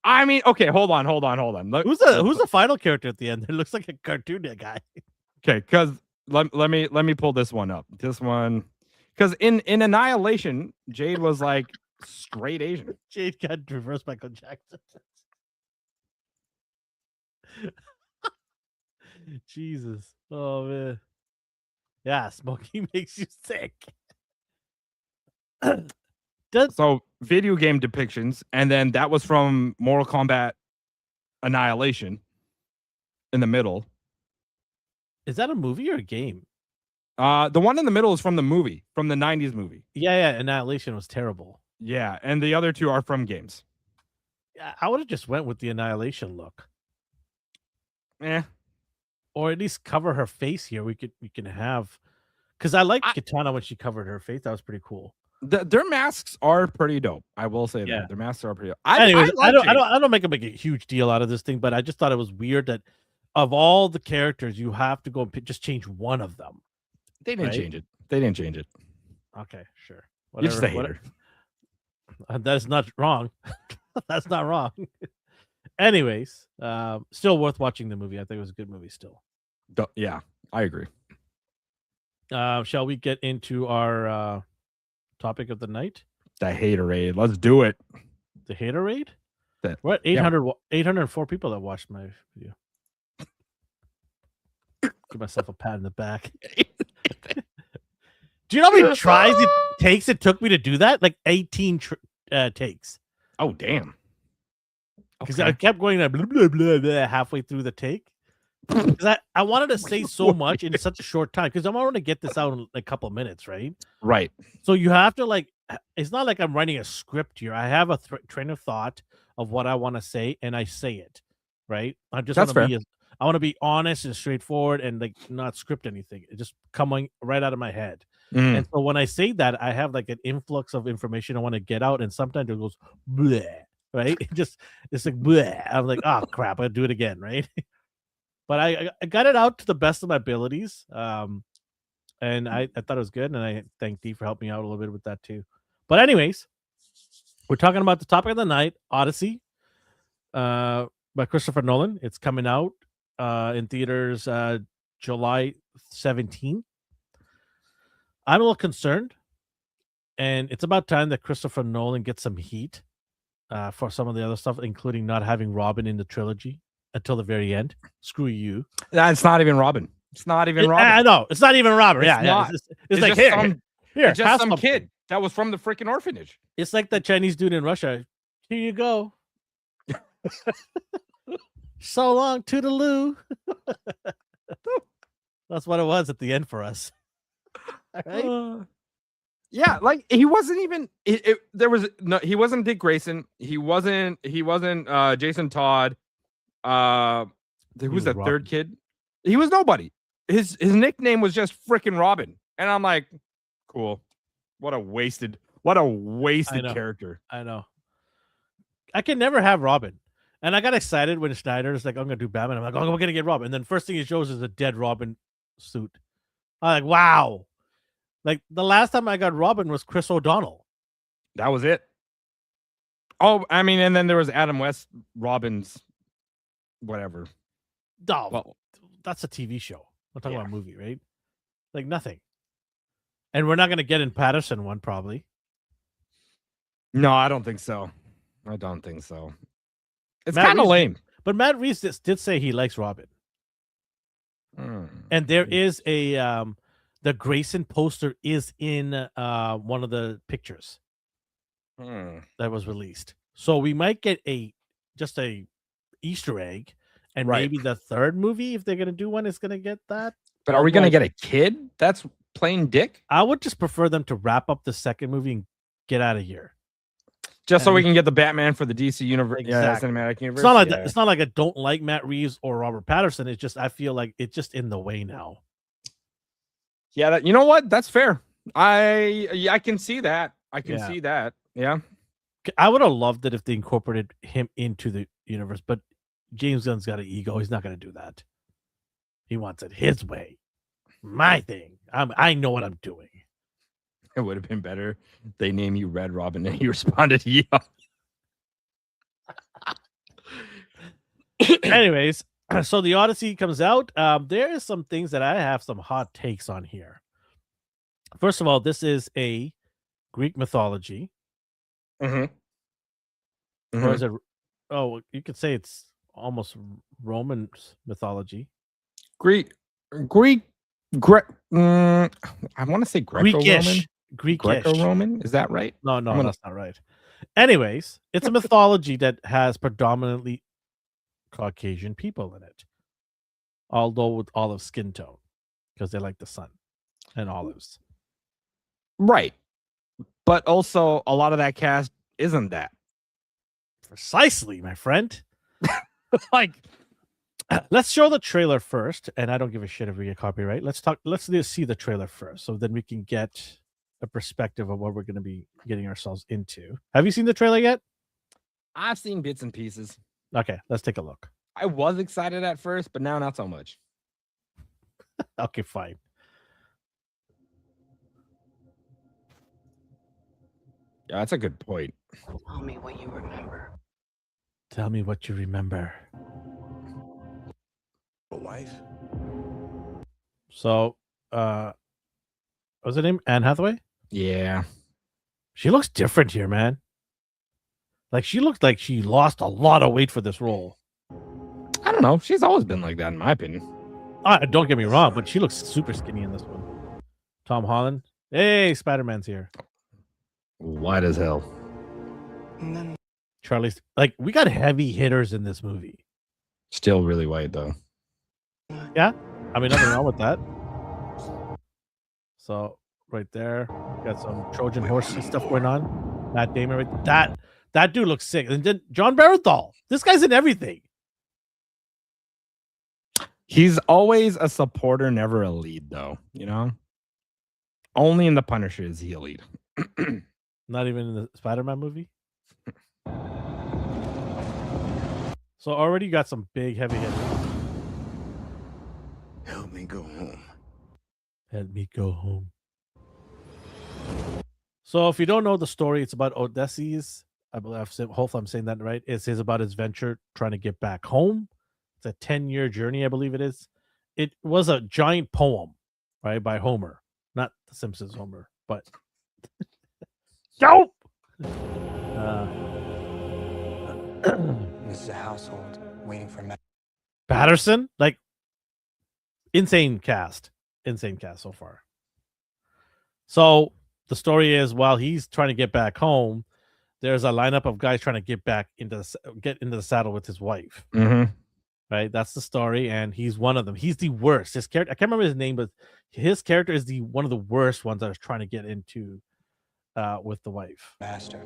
I mean, okay, hold on. Look, who's the final character at the end? It looks like a cartoon guy. Okay, because let me pull this one up. This one, because in Annihilation, Jade was like straight Asian. Jade got reverse Michael Jackson. Jesus. Oh man. Yeah, smoking makes you sick. So video game depictions, and then that was from Mortal Kombat Annihilation in the middle. Is that a movie or a game? The one in the middle is from the movie, from the 90s movie. Yeah, Annihilation was terrible. Yeah, and the other two are from games. Yeah, I would have just went with the Annihilation look. Yeah. Or at least cover her face here. We can have, because I liked Kitana when she covered her face. That was pretty cool. Their masks are pretty dope. I will say that their masks are pretty dope. Anyways, I don't make a huge deal out of this thing, but I just thought it was weird that of all the characters, you have to go and just change one of them. They didn't change it. They didn't change it. Okay, sure. Whatever, you're just a hater. That is not wrong. That's not wrong. Anyways, still worth watching the movie. I think it was a good movie still. Yeah, I agree. Shall we get into our topic of the night? The haterade. Let's do it. The haterade? That- We're at yeah. 804 people that watched my video. Give myself a pat in the back. Do you know how many tries it takes it took me to do that? Like 18 takes. Oh, damn. Because I kept going blah, blah, blah, blah, halfway through the take. Because I wanted to say so much in such a short time. Because I want to get this out in a couple of minutes, right? Right. So you have to like, it's not like I'm writing a script here. I have a train of thought of what I want to say, and I say it, right? I just That's want to be I want to be honest and straightforward and like not script anything. It just coming right out of my head. Mm. And so when I say that, I have like an influx of information I want to get out, and sometimes it goes bleh, right? It's like bleh. I'm like, oh crap, I'll do it again, right? But I got it out to the best of my abilities. And I thought it was good, and I thank Dee for helping me out a little bit with that too. But anyways, we're talking about the topic of the night, Odyssey, by Christopher Nolan. It's coming out in theaters July 17th. I'm a little concerned, and it's about time that Christopher Nolan gets some heat for some of the other stuff, including not having Robin in the trilogy until the very end. Screw you. It's not even Robin. It's not even Robin. I know. It's not even Robin. It's Yeah. not. It's like, just here, some, here, it's just have some something. kid that was from the freaking orphanage. It's like the Chinese dude in Russia. Here you go. So long, toodaloo. That's what it was at the end for us. Right? Yeah, like he wasn't even. There was no. He wasn't Dick Grayson. He wasn't Jason Todd. Who's that Robin. third kid? He was nobody. His nickname was just freaking Robin, and I'm like, cool. What a wasted character. I know. I can never have Robin. And I got excited when Snyder's like, I'm going to do Batman. I'm like, oh, we're going to get Robin. And then first thing he shows is a dead Robin suit. I'm like, wow. Like the last time I got Robin was Chris O'Donnell. That was it. Oh, I mean, and then there was Adam West Robin's whatever. No, Well, that's a TV show. We're talking Yeah. about a movie, right? Like nothing. And we're not going to get in Patterson one probably. no, I don't think so. I don't think so. It's Matt kind of Reeves- lame. But Matt Reeves did say he likes Robin. And there is a the Grayson poster is in one of the pictures that was released. So we might get just a Easter egg, and Right. maybe the third movie, if they're gonna do one, is gonna get that. But are we going to get a kid that's playing Dick? I would just prefer them to wrap up the second movie and get out of here. Just so And- we can get the Batman for the DC universe, Exactly. cinematic universe. It's not like yeah. it's not like I don't like Matt Reeves or Robert Patterson. It's just I feel like it's just in the way now. Yeah, you know what? That's fair. I can see that. I can Yeah. see that. Yeah. I would have loved it if they incorporated him into the universe, but James Gunn's got an ego. He's not going to do that. He wants it his way, my thing. I know what I'm doing. It would have been better. They name you Red Robin and you responded, yeah. Anyways, so the Odyssey comes out. There is some things that I have some hot takes on here. First of all, this is a Greek mythology. Mm-hmm. Or is it? Oh, you could say it's almost Roman mythology. Greek. I want to say Greco-Roman. Greekish. Greco-Roman. Is that right? No, I'm gonna- that's not right. Anyways, it's a mythology that has predominantly Caucasian people in it, although with olive skin tone, because they like the sun and olives. Right. But also, a lot of that cast isn't that. Precisely, my friend. Like, Let's show the trailer first, and I don't give a shit if we get copyright. Let's just see the trailer first, so then we can get a perspective of what we're going to be getting ourselves into. Have you seen the trailer yet? I've seen bits and pieces. Okay, let's take a look. I was excited at first, but now not so much. Okay, fine. Yeah, that's a good point. Tell me what you remember. Tell me what you remember. A wife? So, what's her name? Anne Hathaway? Yeah. She looks different here, man. Like, she looks like she lost a lot of weight for this role. I don't know. She's always been like that, in my opinion. Don't get me wrong, but she looks super skinny in this one. Tom Holland. Hey, Spider-Man's here. White as hell. Charlie's like, we got heavy hitters in this movie. Still really white, though. Yeah, I mean, nothing wrong with that. So right there, got some Trojan horse stuff going on. Matt Damon, right? That dude looks sick. And then John Barenthal. This guy's in everything. He's always a supporter, never a lead, though. You know, only in the Punisher is he a lead. Not even in the Spider-Man movie. So already got some big heavy hitters. Help me go home. Let me go home. So if you don't know the story, it's about Odysseus. I believe, hopefully I'm saying that right. It's about his venture trying to get back home. It's a 10-year journey, I believe it is. It was a giant poem, right, by Homer. Not the Simpsons Homer, but dope. This is a household waiting for Patterson, like insane cast so far. So the story is, while he's trying to get back home, there's a lineup of guys trying to get into the saddle with his wife. Mm-hmm. Right, that's the story, and he's one of them. He's the worst. His character, I can't remember his name, but his character is one of the worst ones that is trying to get into with the wife. master.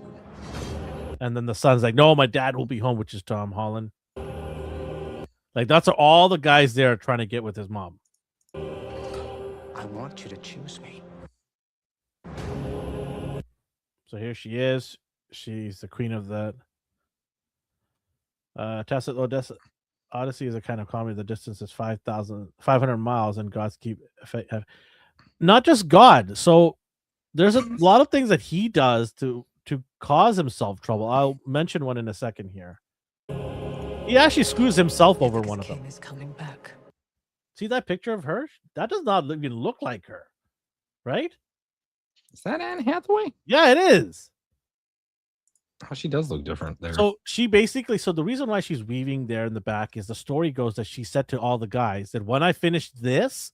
And then the son's like, "No, my dad will be home," which is Tom Holland. Like, that's all the guys there are trying to get with his mom. I want you to choose me. So here she is. She's the queen of the Tacit Odyssey is a kind of comedy. The distance is 5,500 miles, and God's keep not just God. So there's a lot of things that he does to cause himself trouble. I'll mention one in a second here. He actually screws himself over one of them. Is coming back. See that picture of her? That does not even look like her, right? Is that Anne Hathaway? Yeah, it is. Oh, she does look different there. So she basically, the reason why she's weaving there in the back is the story goes that she said to all the guys that when I finish this,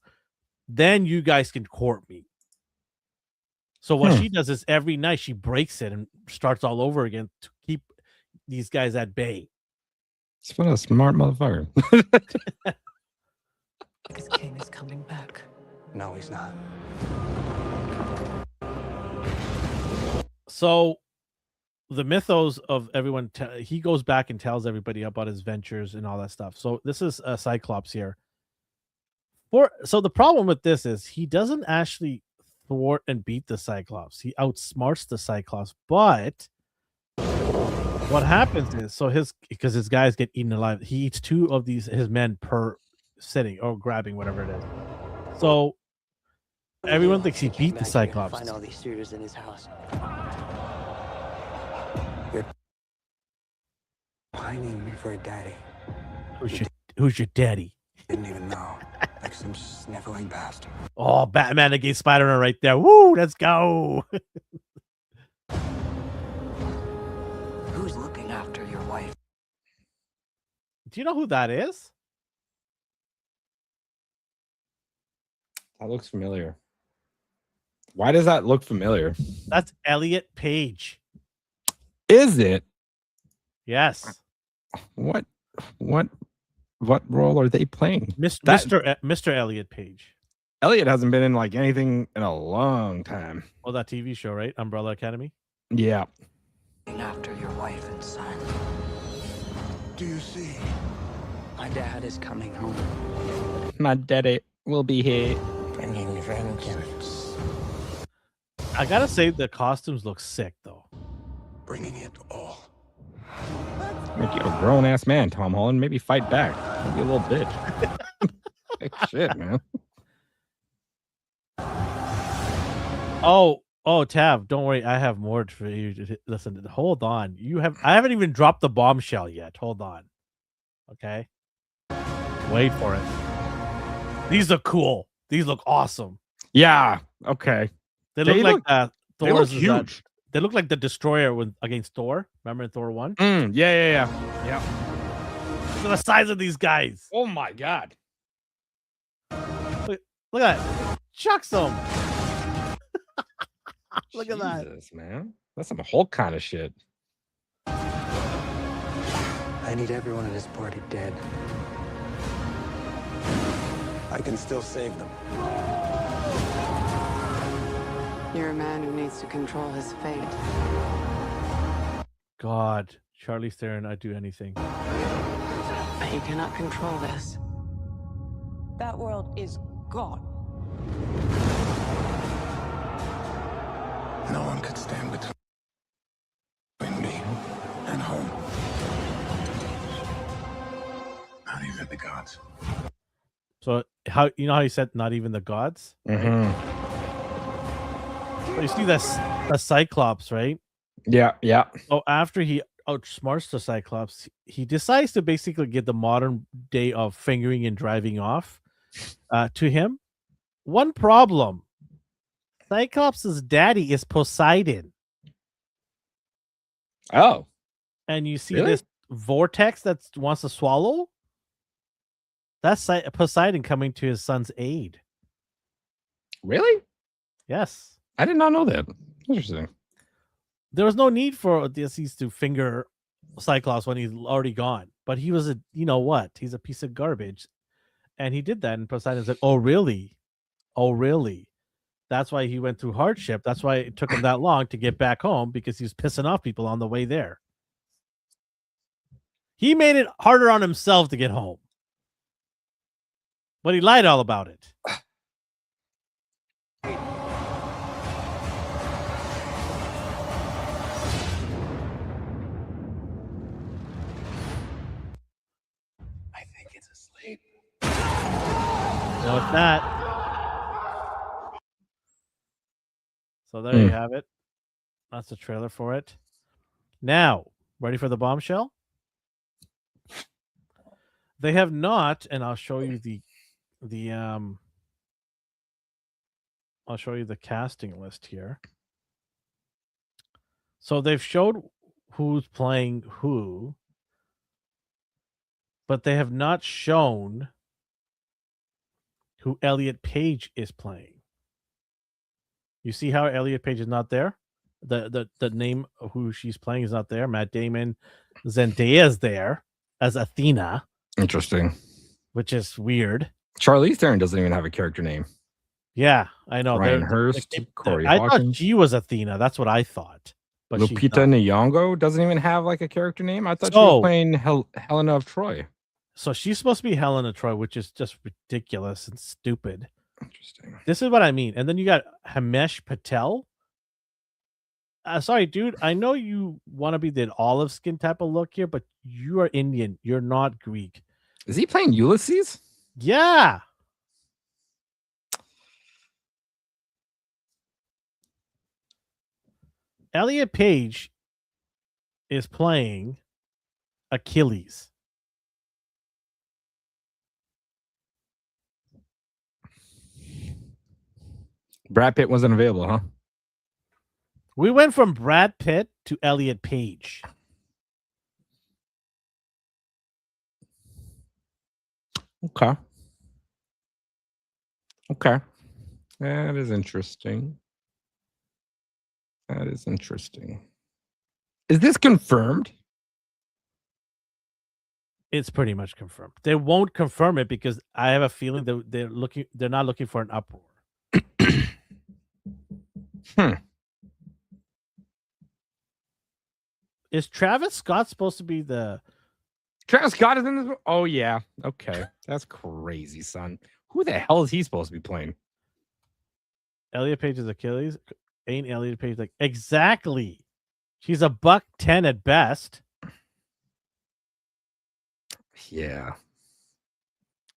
then you guys can court me. So what she does is every night she breaks it and starts all over again to keep these guys at bay. It's what a smart motherfucker. This king is coming back. No, he's not. So the mythos of everyone, he goes back and tells everybody about his ventures and all that stuff. So this is a Cyclops here. So the problem with this is he doesn't actually thwart and beat the Cyclops. He outsmarts the Cyclops, but what happens is, because his guys get eaten alive, he eats two of his men per sitting or grabbing, whatever it is. So everyone thinks he beat the Cyclops. Find all these suitors in his house. Pining for a daddy. Who's your daddy? Didn't even know. Like some sniveling bastard. Oh, Batman against Spider-Man right there. Woo, let's go. Who's looking after your wife? Do you know who that is? That looks familiar. Why does that look familiar? That's Elliot Page. Is it? Yes. What role are they playing? Mr. Elliot Page. Elliot hasn't been in like anything in a long time. Oh, that TV show, right? Umbrella Academy. Yeah. Looking after your wife and son. Do you see? My dad is coming home. My daddy will be here. Bringing vengeance. I gotta say the costumes look sick though. Bringing it all. Make you a grown ass man, Tom Holland. Maybe fight back. Don't be a little bitch. Like, shit, man. Oh, Oh, Tav, don't worry. I have more for you. Listen, hold on. I haven't even dropped the bombshell yet. Hold on. Okay. Wait for it. These are cool. These look awesome. Yeah. Okay. They They look like They look Thor's. huge. They look like the destroyer against Thor. Remember in Thor 1? Yeah. Look at the size of these guys. Oh my god. Look at that. Chucks them. Look at that. Jesus, man. That's some Hulk kind of shit. I need everyone at his party dead. I can still save them. You're a man who needs to control his fate. God, Charlize Theron, I'd do anything. But you cannot control this. That world is gone. No one could stand between me and home. Not even the gods. So how you said not even the gods? Mm-hmm. So you see the Cyclops, right? Yeah. So after he outsmarts the Cyclops, he decides to basically get the modern day of fingering and driving off to him. One problem. Cyclops' daddy is Poseidon. Oh. And you see Really? this vortex that wants to swallow? That's Poseidon coming to his son's aid. Really? Yes. I did not know that. Interesting. There was no need for Odysseus to finger Cyclops when he's already gone. But he was he's a piece of garbage. And he did that. And Poseidon's like, oh, really? Oh, really? That's why he went through hardship. That's why it took him that long to get back home, because he was pissing off people on the way there. He made it harder on himself to get home. But he lied all about it. I think it's asleep. No, it's not. So there you have it. That's the trailer for it. Now, ready for the bombshell? They have not, and I'll show you I'll show you the casting list here. So they've showed who's playing who, but they have not shown who Elliot Page is playing. You see how Elliot Page is not there? The name of who she's playing is not there. Matt Damon, Zendaya's there as Athena. Interesting. Which is weird. Charlize Theron doesn't even have a character name. Yeah, I know. Ryan Hurst, Corey I Hawkins. thought she was Athena. That's what I thought. But Lupita Nyong'o doesn't even have like a character name. I thought she was playing Helena of Troy. So she's supposed to be Helena Troy, which is just ridiculous and stupid. Interesting. This is what I mean. And then you got Himesh Patel. Sorry, dude. I know you want to be the olive skin type of look here, but you are Indian. You're not Greek. Is he playing Ulysses? Yeah. Elliot Page is playing Achilles. Brad Pitt wasn't available, huh? We went from Brad Pitt to Elliot Page. Okay. That is interesting. Is this confirmed? It's pretty much confirmed. They won't confirm it because I have a feeling that they're not looking for an uproar. Is Travis Scott supposed to be the Travis Scott is in this? Oh yeah. Okay. That's crazy, son. Who the hell is he supposed to be playing? Elliot Page's Achilles? Ain't Elliot Page like exactly? She's $110 at best. Yeah.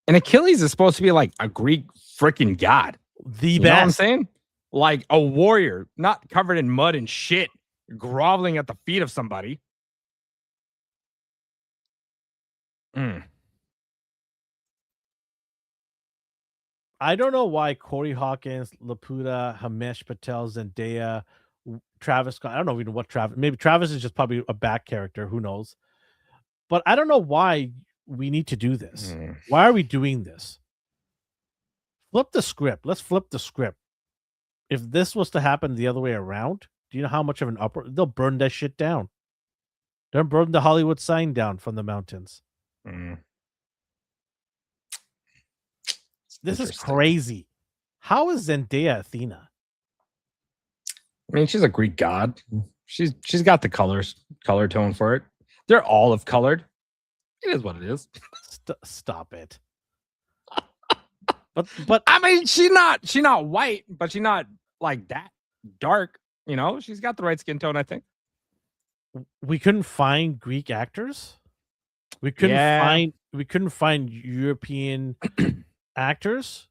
And Achilles is supposed to be like a Greek freaking god. The You best. know what I'm saying? like a warrior, not covered in mud and shit, groveling at the feet of somebody. I don't know why Corey Hawkins, Laputa, Hamesh Patel, Zendaya, Travis Scott. I don't know even what Travis. Maybe Travis is just probably a back character. Who knows? But I don't know why we need to do this. Why are we doing this? Flip the script. Let's flip the script. If this was to happen the other way around, do you know how much of an uproar? They'll burn that shit down. They'll burn the Hollywood sign down from the mountains. This is crazy. How is Zendaya Athena? I mean, she's a Greek god. She's got the color tone for it. They're olive colored. It is what it is. Stop it. But I mean, she's not white, but she's not like that dark. You know, she's got the right skin tone, I think. We couldn't find Greek actors. We couldn't find European actors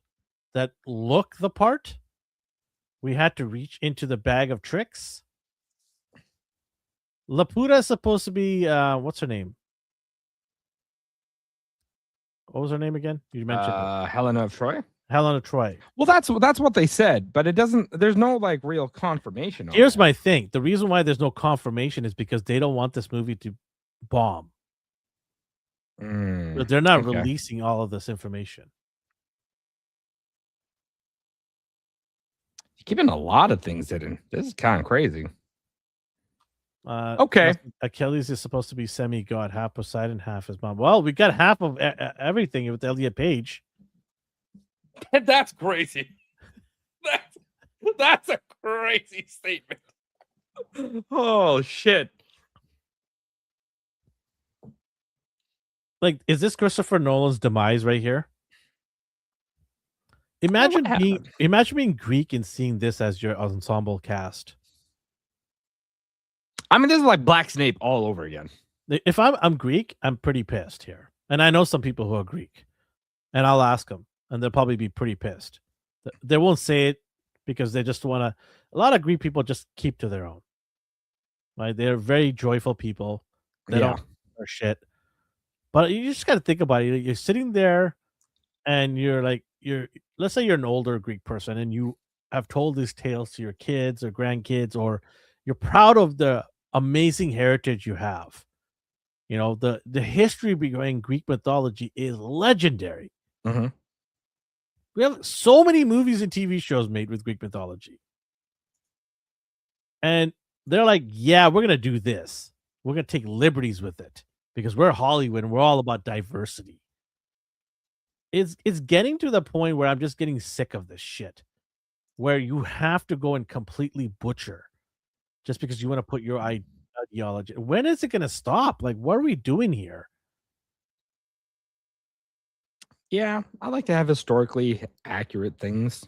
that look the part. We had to reach into the bag of tricks. Laputa is supposed to be what's her name? What was her name again? You mentioned Helena of Troy. Helena of Troy. Well, that's what they said, but it doesn't. There's no like real confirmation. Here's my thing: the reason why there's no confirmation is because they don't want this movie to bomb. But they're not releasing all of this information. You're keeping a lot of things hidden. This is kind of crazy. Okay. Achilles is supposed to be semi-god, half Poseidon, half his mom. Well, we got half of everything with Elliot Page. That's crazy. That's a crazy statement. Oh, shit. Like, is this Christopher Nolan's demise right here? Imagine being Greek and seeing this as your ensemble cast. I mean, this is like Black Snape all over again. If I'm Greek, I'm pretty pissed here. And I know some people who are Greek. And I'll ask them. And they'll probably be pretty pissed. They won't say it because they just want to... A lot of Greek people just keep to their own. Right? They're very joyful people. They don't or shit. But you just got to think about it. You're sitting there and let's say you're an older Greek person and you have told these tales to your kids or grandkids, or you're proud of the amazing heritage you have. You know, the history behind Greek mythology is legendary. Mm-hmm. We have so many movies and TV shows made with Greek mythology. And they're like, yeah, we're going to do this. We're going to take liberties with it because we're Hollywood and we're all about diversity. It's getting to the point where I'm just getting sick of this shit, where you have to go and completely butcher just because you want to put your ideology. When is it going to stop? Like, what are we doing here? Yeah, I like to have historically accurate things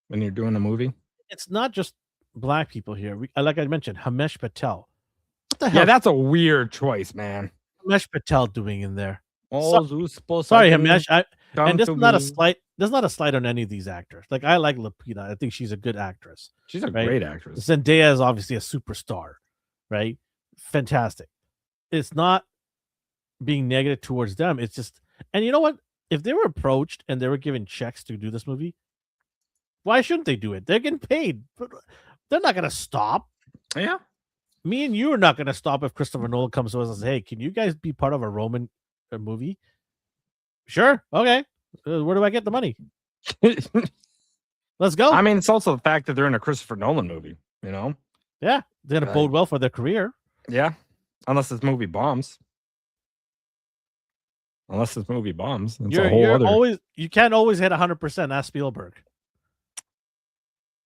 when you're doing a movie. It's not just black people here. Like I mentioned, Hamesh Patel. What the hell? Yeah, that's a weird choice, man. Hamesh Patel doing in there? Sorry, Hamesh. And this is not a slight. There's not a slight on any of these actors. Like, I like Lupita. I think she's a good actress. She's a great actress. Zendaya is obviously a superstar, right? Fantastic. It's not being negative towards them. It's just, and you know what? If they were approached and they were given checks to do this movie, why shouldn't they do it? They're getting paid. They're not going to stop. Yeah. Me and you are not going to stop if Christopher Nolan comes to us and says, hey, can you guys be part of a Roman movie? Sure. Okay. Where do I get the money? Let's go. I mean, it's also the fact that they're in a Christopher Nolan movie, you know? Yeah. They're going to bode well for their career. Yeah. Unless this movie bombs. You can't always hit 100%. Ask Spielberg.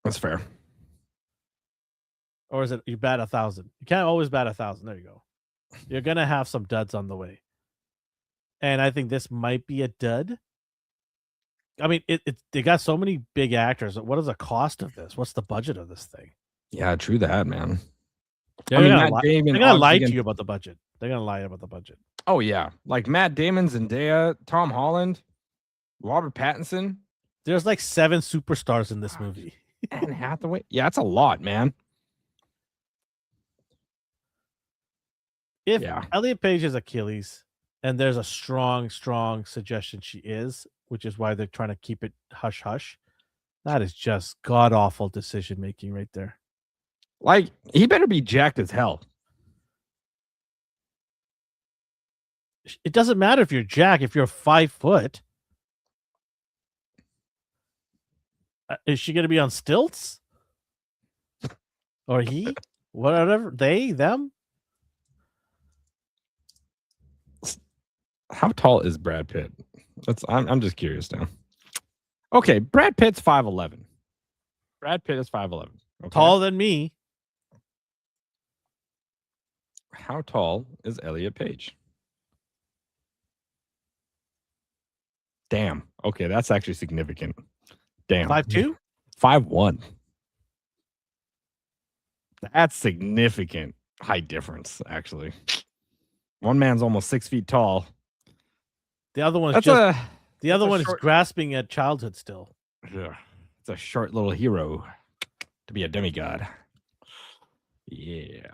That's fair. Or is it you bat 1,000? You can't always bat 1,000. There you go. You're gonna have some duds on the way, and I think this might be a dud. I mean, they got so many big actors. What is the cost of this? What's the budget of this thing? Yeah, true that, man. They're gonna lie to you about the budget. They're gonna lie about the budget. Oh yeah, like Matt Damon, Zendaya, Tom Holland, Robert Pattinson. There's like 7 superstars in this movie. Anne Hathaway. Yeah, that's a lot, man. If Yeah. Elliot Page is Achilles, and there's a strong suggestion she is, which is why they're trying to keep it hush hush, that is just god awful decision making right there. Like, he better be jacked as hell. It doesn't matter if you're Jack, if you're 5 foot. Is she going to be on stilts? Or he? Whatever. They? Them? How tall is Brad Pitt? I'm just curious now. Okay, Brad Pitt's 5'11". Brad Pitt is 5'11". Okay. Taller than me. How tall is Elliot Page? Damn. Okay, that's actually significant. Damn. 5'2"? 5'1". That's significant height difference, actually. One man's almost 6 feet tall. The other one is That's just a the other that's a one is short- grasping at childhood still. ugh, it's a short little hero to be a demigod. Yeah.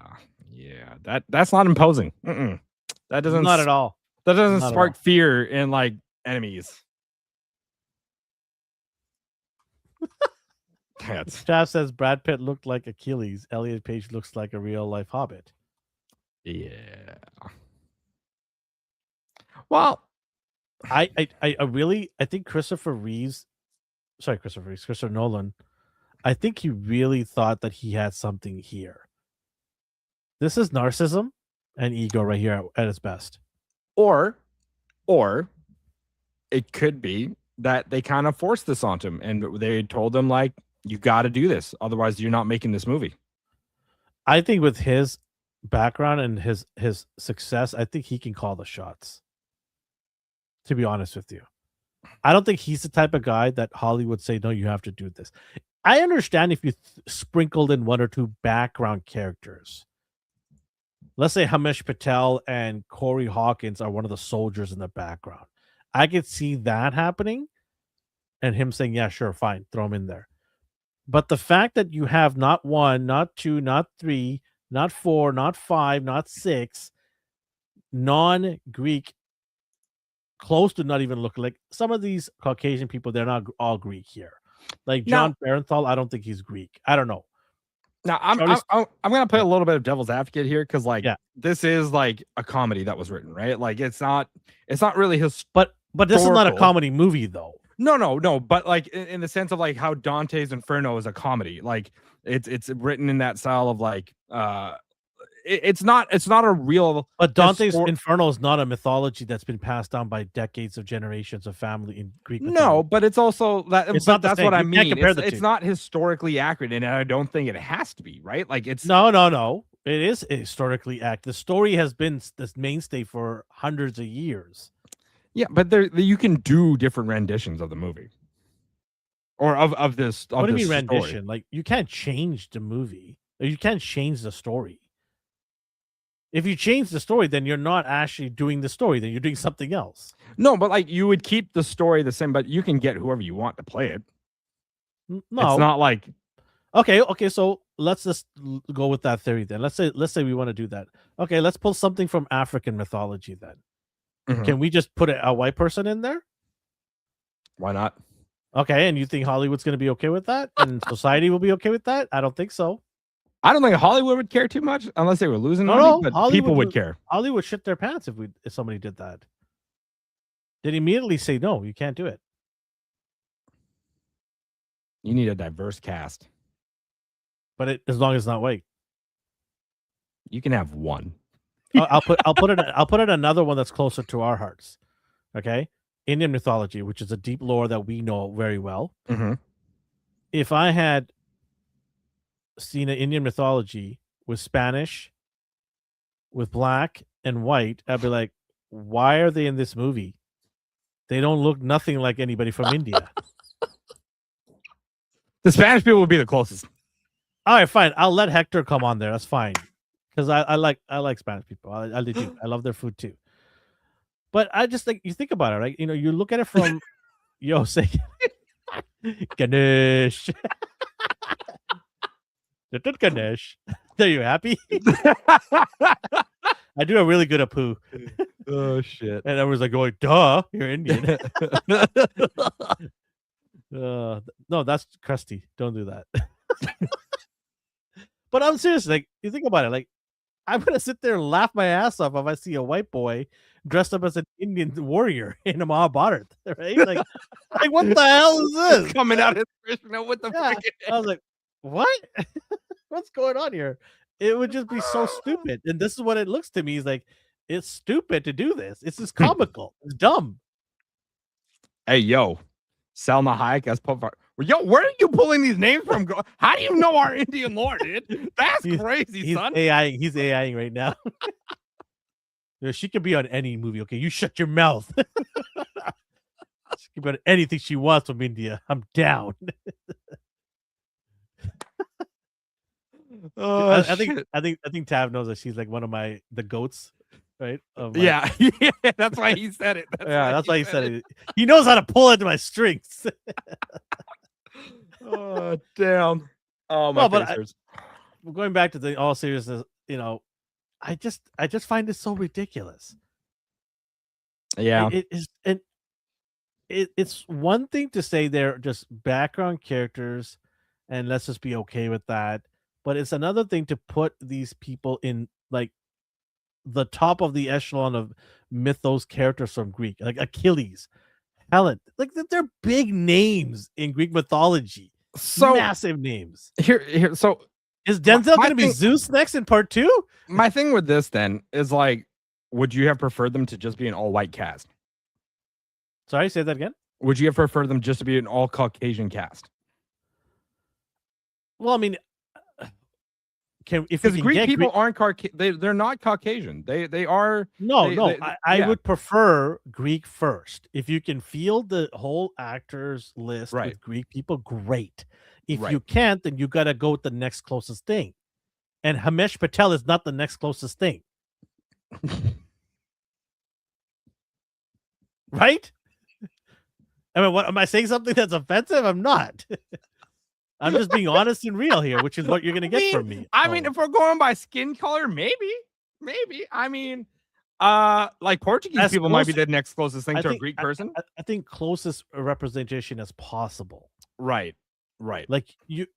That's not imposing. Mm-mm. That doesn't Not at all. That doesn't Not at spark all. fear in like enemies. That's Chav says Brad Pitt looked like Achilles. Elliot Page looks like a real life hobbit. yeah. Well, I think Christopher Nolan, I think he really thought that he had something here. This is narcissism and ego right here at its best. or it could be that they kind of forced this onto him and they told him like, you got to do this, otherwise you're not making this movie. I think with his background and his success, I think he can call the shots. To be honest with you, I don't think he's the type of guy that Hollywood say, no, you have to do this. I understand if you sprinkled in 1 or 2 background characters. Let's say Hamish Patel and Corey Hawkins are one of the soldiers in the background. I could see that happening and him saying, yeah, sure, fine, throw him in there. But the fact that you have not 1, not 2, not 3, not 4, not 5, not 6 non-Greek, close to not even look like some of these Caucasian people, they're not all Greek here. Like John Barenthal, I don't think he's Greek. I don't know. Now I'm gonna play a little bit of devil's advocate here because like this is like a comedy that was written, right? Like it's not really his. But this is not a comedy movie though. No. But like in the sense of like how Dante's Inferno is a comedy, like it's written in that style of like it's not a real. But Dante's Inferno is not a mythology that's been passed down by decades of generations of family in Greek mythology. No, but it's also that. It's but not the that's same. what I You can't mean. compare It's, the it's two. not historically accurate, and I don't think it has to be, right? Like it's no. It is historically accurate. The story has been this mainstay for hundreds of years. Yeah, but you can do different renditions of the movie, or of this. What do you mean story. rendition? Like you can't change the movie. Or you can't change the story. If you change the story, then you're not actually doing the story. Then you're doing something else. No, but like you would keep the story the same, but you can get whoever you want to play it. No, it's not like okay. So let's just go with that theory then. Let's say we want to do that. Okay, let's pull something from African mythology then. Mhm. Can we just put a white person in there? Why not? Okay, and you think Hollywood's going to be okay with that, and society will be okay with that? I don't think so. I don't think Hollywood would care too much unless they were losing money, No, but Hollywood people would care. Hollywood shit their pants if somebody did that. They'd immediately say, no, you can't do it. You need a diverse cast. But as long as it's not white. You can have one. I'll put it another one that's closer to our hearts. Okay? Indian mythology, which is a deep lore that we know very well. Mm-hmm. If I had seen an Indian mythology with Spanish, with black and white, I'd be like, why are they in this movie? They don't look nothing like anybody from India. The Spanish people would be the closest. All right, fine. I'll let Hector come on there. That's fine. Because I like Spanish people. I do. I love their food too. But I just think you think about it, right? You know, you look at it from say Ganesh. Ganesh. Are you happy? I do a really good Apu. Oh shit. And everyone's like going, duh, you're Indian. No, that's crusty. Don't do that. But I'm serious. Like, you think about it. Like, I'm gonna sit there and laugh my ass off if I see a white boy dressed up as an Indian warrior in a Mahabharata, right? Like what the hell is this? Coming out as Krishna with the Yeah. freaking I was like, what? What's going on here? It would just be so stupid. And this is what it looks to me. Is like, it's stupid to do this. It's just comical. It's dumb. Hey, yo, Salma Hayek as Pop. Yo, where are you pulling these names from? How do you know our Indian lore, dude? That's crazy, He's son. AIing. He's AIing right now. Yeah, she could be on any movie. Okay, you shut your mouth. She can be on anything she wants from India. I'm down. Oh, I think Tav knows that she's like one of the goats, right? Yeah, yeah, that's why he said it. That's why he said it. He knows how to pull into my strings. Oh, damn. Oh, my face hurts. Going back to the all seriousness, I just find it so ridiculous. Yeah, It is, and it's one thing to say they're just background characters, and let's just be okay with that. But it's another thing to put these people in like the top of the echelon of mythos characters from Greek, like Achilles, Helen. Like they're big names in Greek mythology. so Massive names. here. So Is Denzel my going to be thing- Zeus next in part 2? my thing with this then is like, would you have preferred them to just be an all-white cast? Sorry, say that again. Would you have preferred them just to be an all Caucasian cast? Well, I mean, if Because you Greek get people aren't they're not Caucasian. They are No, They- I yeah. would prefer Greek first. If you can field the whole actors list Right. with Greek people, great. If Right. you can't, then you got to go with the next closest thing. And Himesh Patel is not the next closest thing. Right? I mean, what am I saying something that's offensive? I'm not. I'm just being honest and real here, which is what you're going to get from me. I mean, Oh. if we're going by skin color, maybe. I mean, like Portuguese As people might be close- the next closest thing I to a think- Greek person. I think closest representation as possible. Right. Like you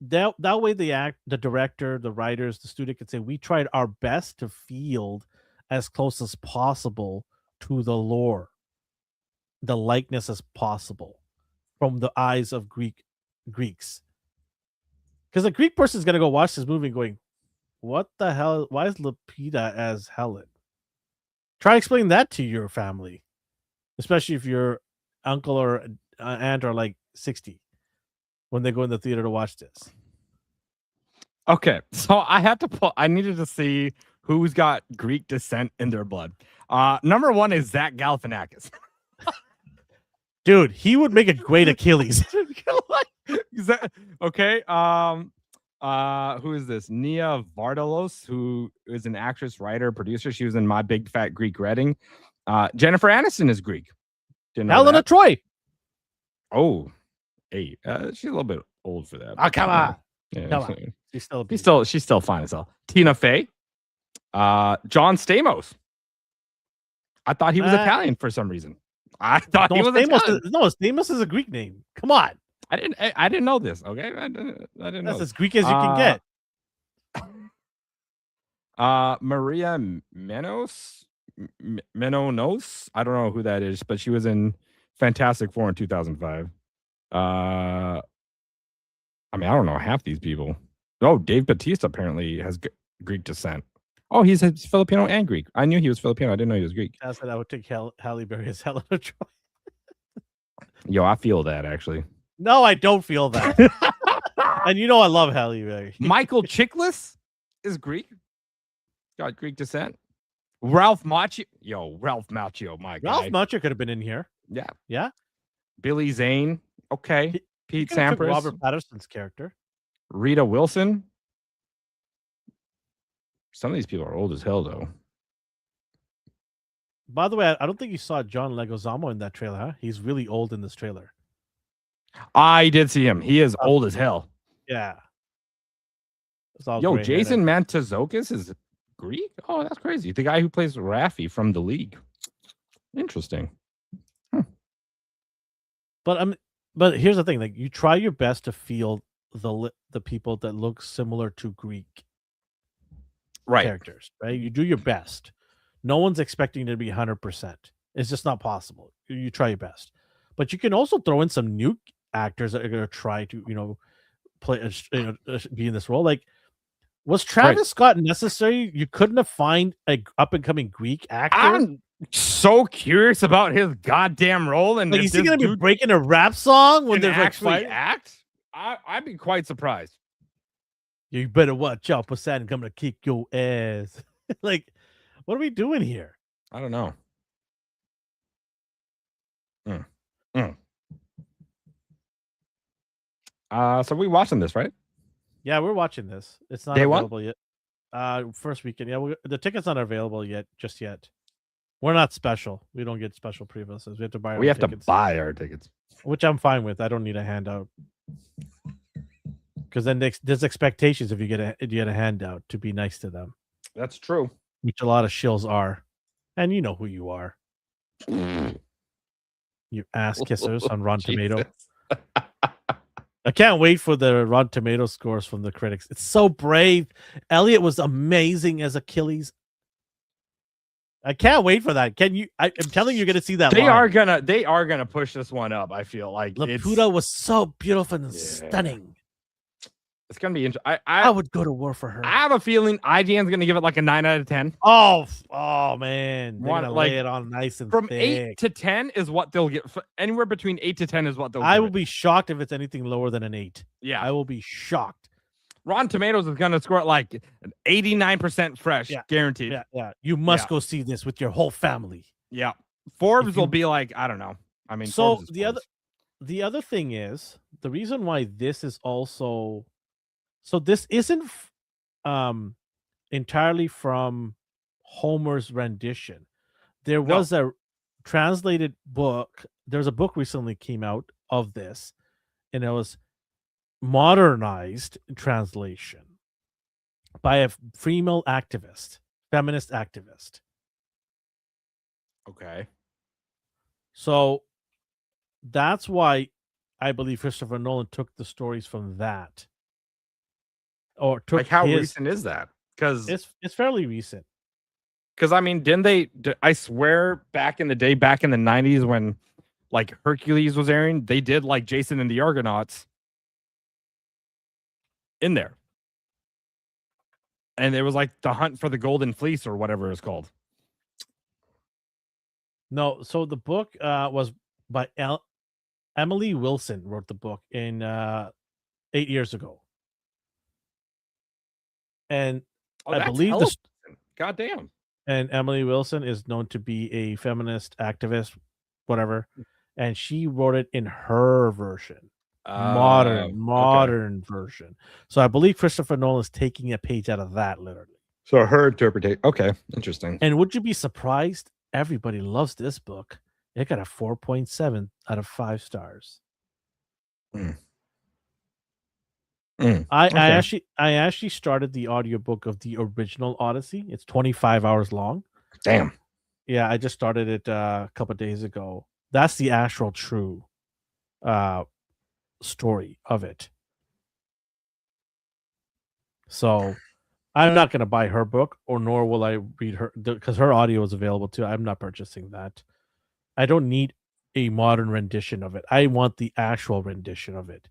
that way the director, the writers, the studio could say we tried our best to field as close as possible to the lore, the likeness as possible from the eyes of Greeks. Because a Greek person is gonna go watch this movie going, what the hell? Why is Lupita as Helen? Try to explain that to your family, especially if your uncle or aunt are like 60 when they go in the theater to watch this. Okay, so I needed to see who's got Greek descent in their blood. Number one is Zach Galifianakis. Dude, he would make a great Achilles. Okay. Who is this? Nia Vardalos, who is an actress, writer, producer. She was in My Big Fat Greek Wedding. Jennifer Aniston is Greek. Didn't know Helena that. Troy. Oh, hey, she's a little bit old for that. Oh, come on. Yeah, Come on. She's still a She's beauty. still fine as hell. Tina Fey. John Stamos. I thought he was Italian for some reason. I thought he was Italian. Stamos is a Greek name. Come on. I didn't know this. Okay, I didn't know. That's this. as Greek as you can get. Maria Menounos. I don't know who that is, but she was in Fantastic Four in 2005. I mean, I don't know half these people. Oh, Dave Bautista apparently has Greek descent. Oh, he's Filipino and Greek. I knew he was Filipino. I didn't know he was Greek. I said I would take Halle Berry as Helena Troy. Yo, I feel that actually. No, I don't feel that. And you know I love Halle Berry. Michael Chiklis is Greek. Got Greek descent. Ralph Macchio. Yo, Ralph Macchio, my guy. Ralph Macchio could have been in here. Yeah. Yeah. Billy Zane. Okay. He- Pete Could have took Sampras. Robert Patterson's character. Rita Wilson. Some of these people are old as hell, though. By the way, I don't think you saw John Leguizamo in that trailer, huh? He's really old in this trailer. I did see him. He is old as hell. Yeah. It's all Yo, gray-headed. Jason Mantzoukas is Greek? Oh, that's crazy. The guy who plays Raffi from the league. Interesting. But here's the thing: like, you try your best to feel the people that look similar to Greek Right. characters, right? You do your best. No one's expecting it to be 100%. It's just not possible. You try your best, but you can also throw in some new actors that are going to try to, play, be in this role. Like, was Travis Scott necessary? You couldn't have find a up and coming Greek actor. I'm so curious about his goddamn role, and Like, if is he this going to be dude breaking a rap song when can they're like actually fighting? act. I'd be quite surprised. You better watch out, Poseidon coming to kick your ass. Like, what are we doing here? I don't know. So we watching this, right? Yeah, we're watching this. It's not Day one? available yet. First weekend. Yeah, the ticket's not available yet. We're not special. We don't get special pre-buses. We have to buy. We our have tickets, to buy our tickets. which I'm fine with. I don't need a handout because then there's expectations if you get a handout to be nice to them, That's true. which a lot of shills are, and you know who you are. You ass kissers on Rotten Tomato. I can't wait for the Rotten Tomato scores from the critics. It's so brave. Elliot was amazing as Achilles. I can't wait for that. Can you? I'm telling you, you're gonna see that. They line. are gonna push this one up. I feel like Laputa was so beautiful and stunning. It's gonna be interesting. I would go to war for her. I have a feeling IGN's gonna give it like a 9 out of 10. Oh man, they're gonna like, lay it on nice and From thick. 8 to 10 is what they'll get. Anywhere between 8 to 10 is what they'll. I give will it. be shocked if it's anything lower than an 8. Yeah, I will be shocked. Rotten Tomatoes is gonna score like an 89% fresh, guaranteed. Yeah. You must go see this with your whole family. Yeah, Forbes will be like, I don't know. I mean, so Forbes is the other thing is the reason why this is also so this isn't entirely from Homer's rendition. There was a translated book. There's a book recently came out of this, and it was modernized translation by a female activist, feminist activist. Okay. So that's why I believe Christopher Nolan took the stories from that. Or took like how recent is that? Because it's fairly recent. Because I mean, didn't they? I swear, back in the day, back in the 90s, when like Hercules was airing, they did like Jason and the Argonauts in there, and it was like the Hunt for the Golden Fleece or whatever it's called. No, so the book was by Emily Wilson wrote the book in 8 years ago. And I believe this. Goddamn. And Emily Wilson is known to be a feminist activist, whatever. And she wrote it in her version, modern version. So I believe Christopher Nolan is taking a page out of that, literally. So her interpretation. Okay, interesting. And would you be surprised? Everybody loves this book. It got a 4.7 out of 5 stars. I actually started the audiobook of the original Odyssey. It's 25 hours long. Damn. Yeah, I just started it a couple of days ago. That's the actual true story of it. So I'm not going to buy her book, or nor will I read her, because her audio is available too. I'm not purchasing that. I don't need a modern rendition of it. I want the actual rendition of it.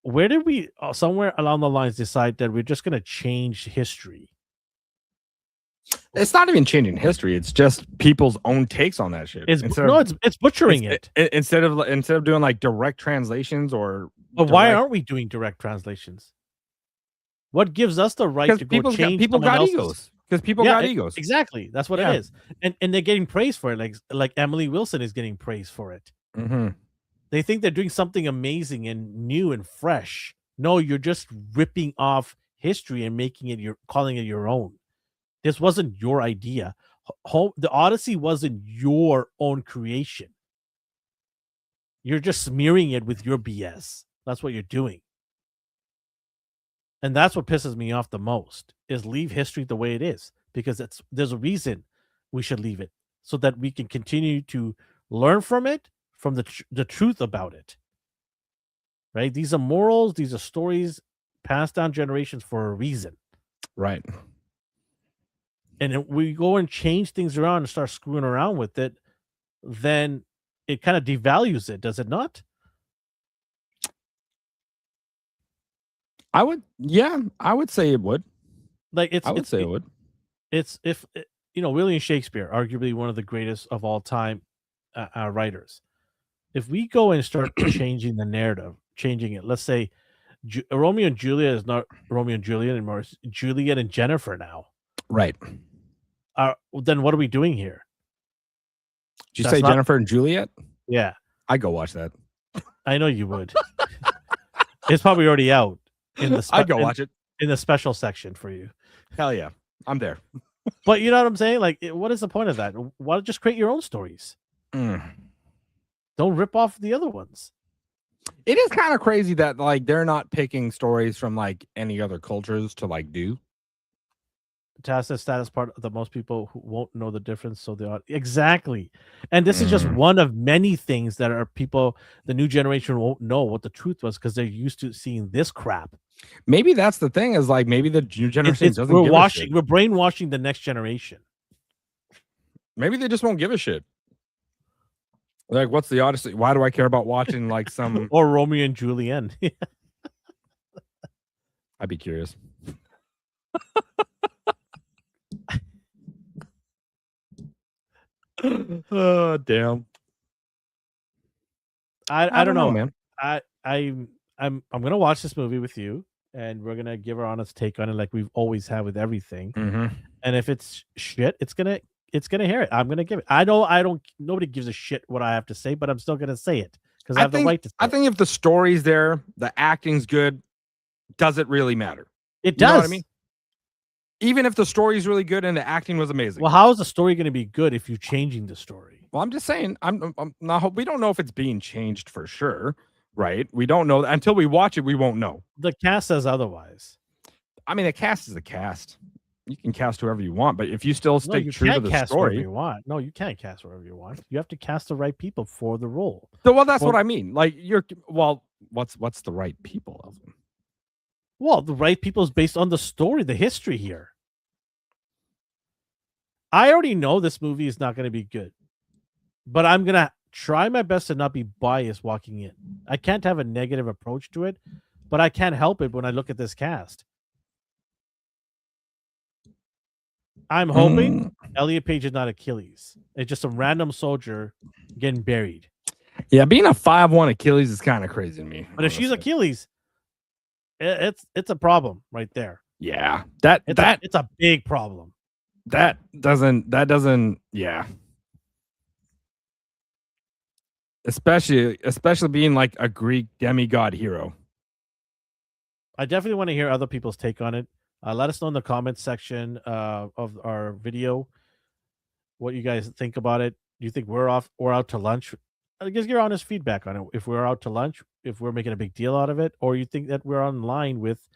Where did we somewhere along the lines decide that we're just going to change history? It's not even changing history. It's just people's own takes on that shit. It's butchering it. Instead of doing like direct translations or. But why aren't we doing direct translations? What gives us the right to go change? People got egos. Because people got egos. Exactly. That's what it is. And they're getting praise for it. Like Emily Wilson is getting praise for it. Mm-hmm. They think they're doing something amazing and new and fresh. No, you're just ripping off history and making it calling it your own. This wasn't your idea. The Odyssey wasn't your own creation. You're just smearing it with your BS. That's what you're doing. And that's what pisses me off the most is leave history the way it is, because there's a reason we should leave it so that we can continue to learn from it, from the truth about it. Right? These are morals, these are stories passed down generations for a reason. Right. And if we go and change things around and start screwing around with it, then it kind of devalues it, does it not? I would say it would. Like I would say it would. It's if William Shakespeare, arguably one of the greatest of all time writers. If we go and start changing the narrative, changing it, let's say Romeo and Juliet is not Romeo and Juliet anymore; it's Juliet and Jennifer now. Right. Then what are we doing here? Did you say Jennifer and Juliet? Yeah, I go watch that. I know you would. It's probably already out in the. I'd go watch it in the special section for you. Hell yeah, I'm there. But you know what I'm saying? Like, what is the point of that? Why don't just create your own stories? Don't rip off the other ones. It is kind of crazy that like they're not picking stories from like any other cultures to like do. Task status part that most people who won't know the difference, so they are exactly. And this is just one of many things that are people the new generation won't know what the truth was because they're used to seeing this crap. Maybe that's the thing is like maybe the new generation doesn't give a shit. We're brainwashing the next generation. Maybe they just won't give a shit. Like, what's the Odyssey? Why do I care about watching like some or Romeo and Juliet? I'd be curious. Oh damn! I don't know, man. I'm gonna watch this movie with you, and we're gonna give our honest take on it, like we've always had with everything. And if it's shit, it's gonna hear it. I'm gonna give it. I don't. Nobody gives a shit what I have to say, but I'm still gonna say it because I have the right to. I think if the story's there, the acting's good, does it really matter? It does. You know what I mean? Even if the story is really good and the acting was amazing. Well, how is the story going to be good if you're changing the story? Well, I'm just saying. I'm not. We don't know if it's being changed for sure, right? We don't know until we watch it. We won't know. The cast says otherwise. I mean, the cast is the cast. You can cast whoever you want, but if you still stay true to the story, you want. No, you can't cast whoever you want. You have to cast the right people for the role. So, well, that's what I mean. Like what's the right people, Elvin? Well, the right people is based on the story, the history here. I already know this movie is not going to be good, but I'm going to try my best to not be biased walking in. I can't have a negative approach to it, but I can't help it when I look at this cast. I'm hoping Elliot Page is not Achilles. It's just a random soldier getting buried. Yeah, being a 5'1" Achilles is kind of crazy to me. But if she's Achilles, it's a problem right there. Yeah, it's a big problem. That doesn't yeah. Especially being like a Greek demigod hero. I definitely want to hear other people's take on it. Let us know in the comments section of our video what you guys think about it. Do you think we're out to lunch? Give your honest feedback on it. If we're out to lunch, if we're making a big deal out of it, or you think that we're on line with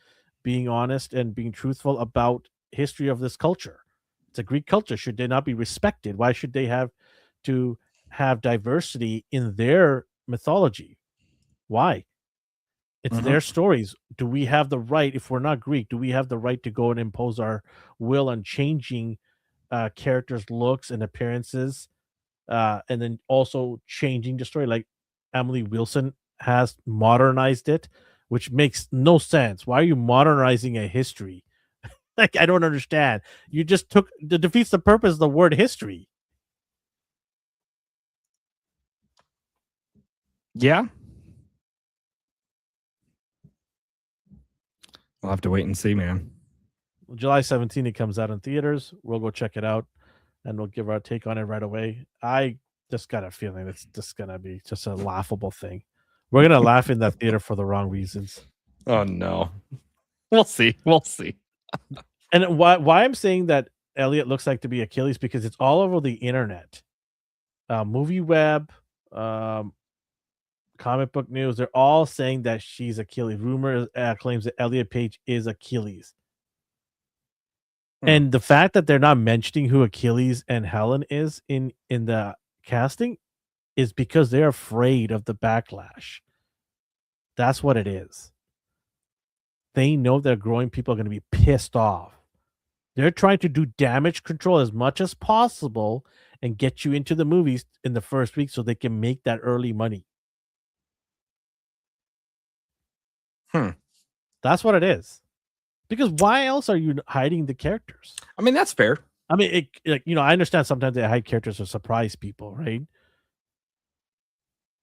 being honest and being truthful about history of this culture. It's a Greek culture. Should they not be respected? Why should they have to have diversity in their mythology? Why? It's their stories. Do we have the right, if we're not Greek, do we have the right to go and impose our will on changing characters' looks and appearances, and then also changing the story? Like Emily Wilson has modernized it, which makes no sense. Why are you modernizing a history? Like, I don't understand. You just defeats the purpose of the word history. Yeah. We'll have to wait and see, man. July 17th, it comes out in theaters. We'll go check it out, and we'll give our take on it right away. I just got a feeling it's just going to be just a laughable thing. We're going to laugh in that theater for the wrong reasons. Oh, no. We'll see. We'll see. And why I'm saying that Elliot looks like to be Achilles, because it's all over the internet. Movie Web, comic book news, they're all saying that she's Achilles. Rumor claims that Elliot Page is Achilles. And the fact that they're not mentioning who Achilles and Helen is in the casting is because they're afraid of the backlash. That's what it is. They know their growing people are going to be pissed off. They're trying to do damage control as much as possible and get you into the movies in the first week so they can make that early money. That's what it is. Because why else are you hiding the characters? I mean, that's fair. I mean, I understand sometimes they hide characters to surprise people, right?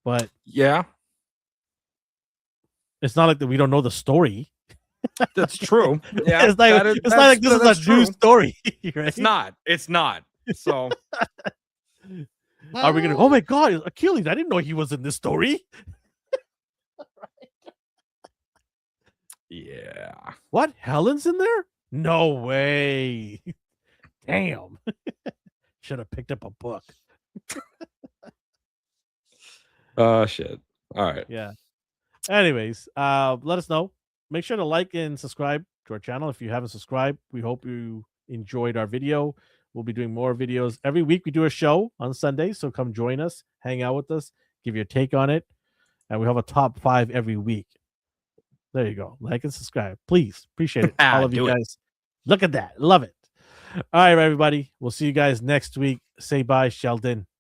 But yeah, it's not like that we don't know the story. That's true. Yeah, it's not like this is a true story, right? It's not. So, are we gonna? Oh my God, Achilles! I didn't know he was in this story. Yeah. What? Helen's in there? No way. Damn. Should have picked up a book. Shit. All right. Yeah. Anyways, let us know. Make sure to like and subscribe to our channel if you haven't subscribed. We hope you enjoyed our video. We'll be doing more videos. Every week we do a show on Sunday, so come join us, hang out with us, give your take on it. And we have a top 5 every week. There you go. Like and subscribe. Please. Appreciate it. All of you guys. Look at that. Love it. All right, everybody. We'll see you guys next week. Say bye, Sheldon.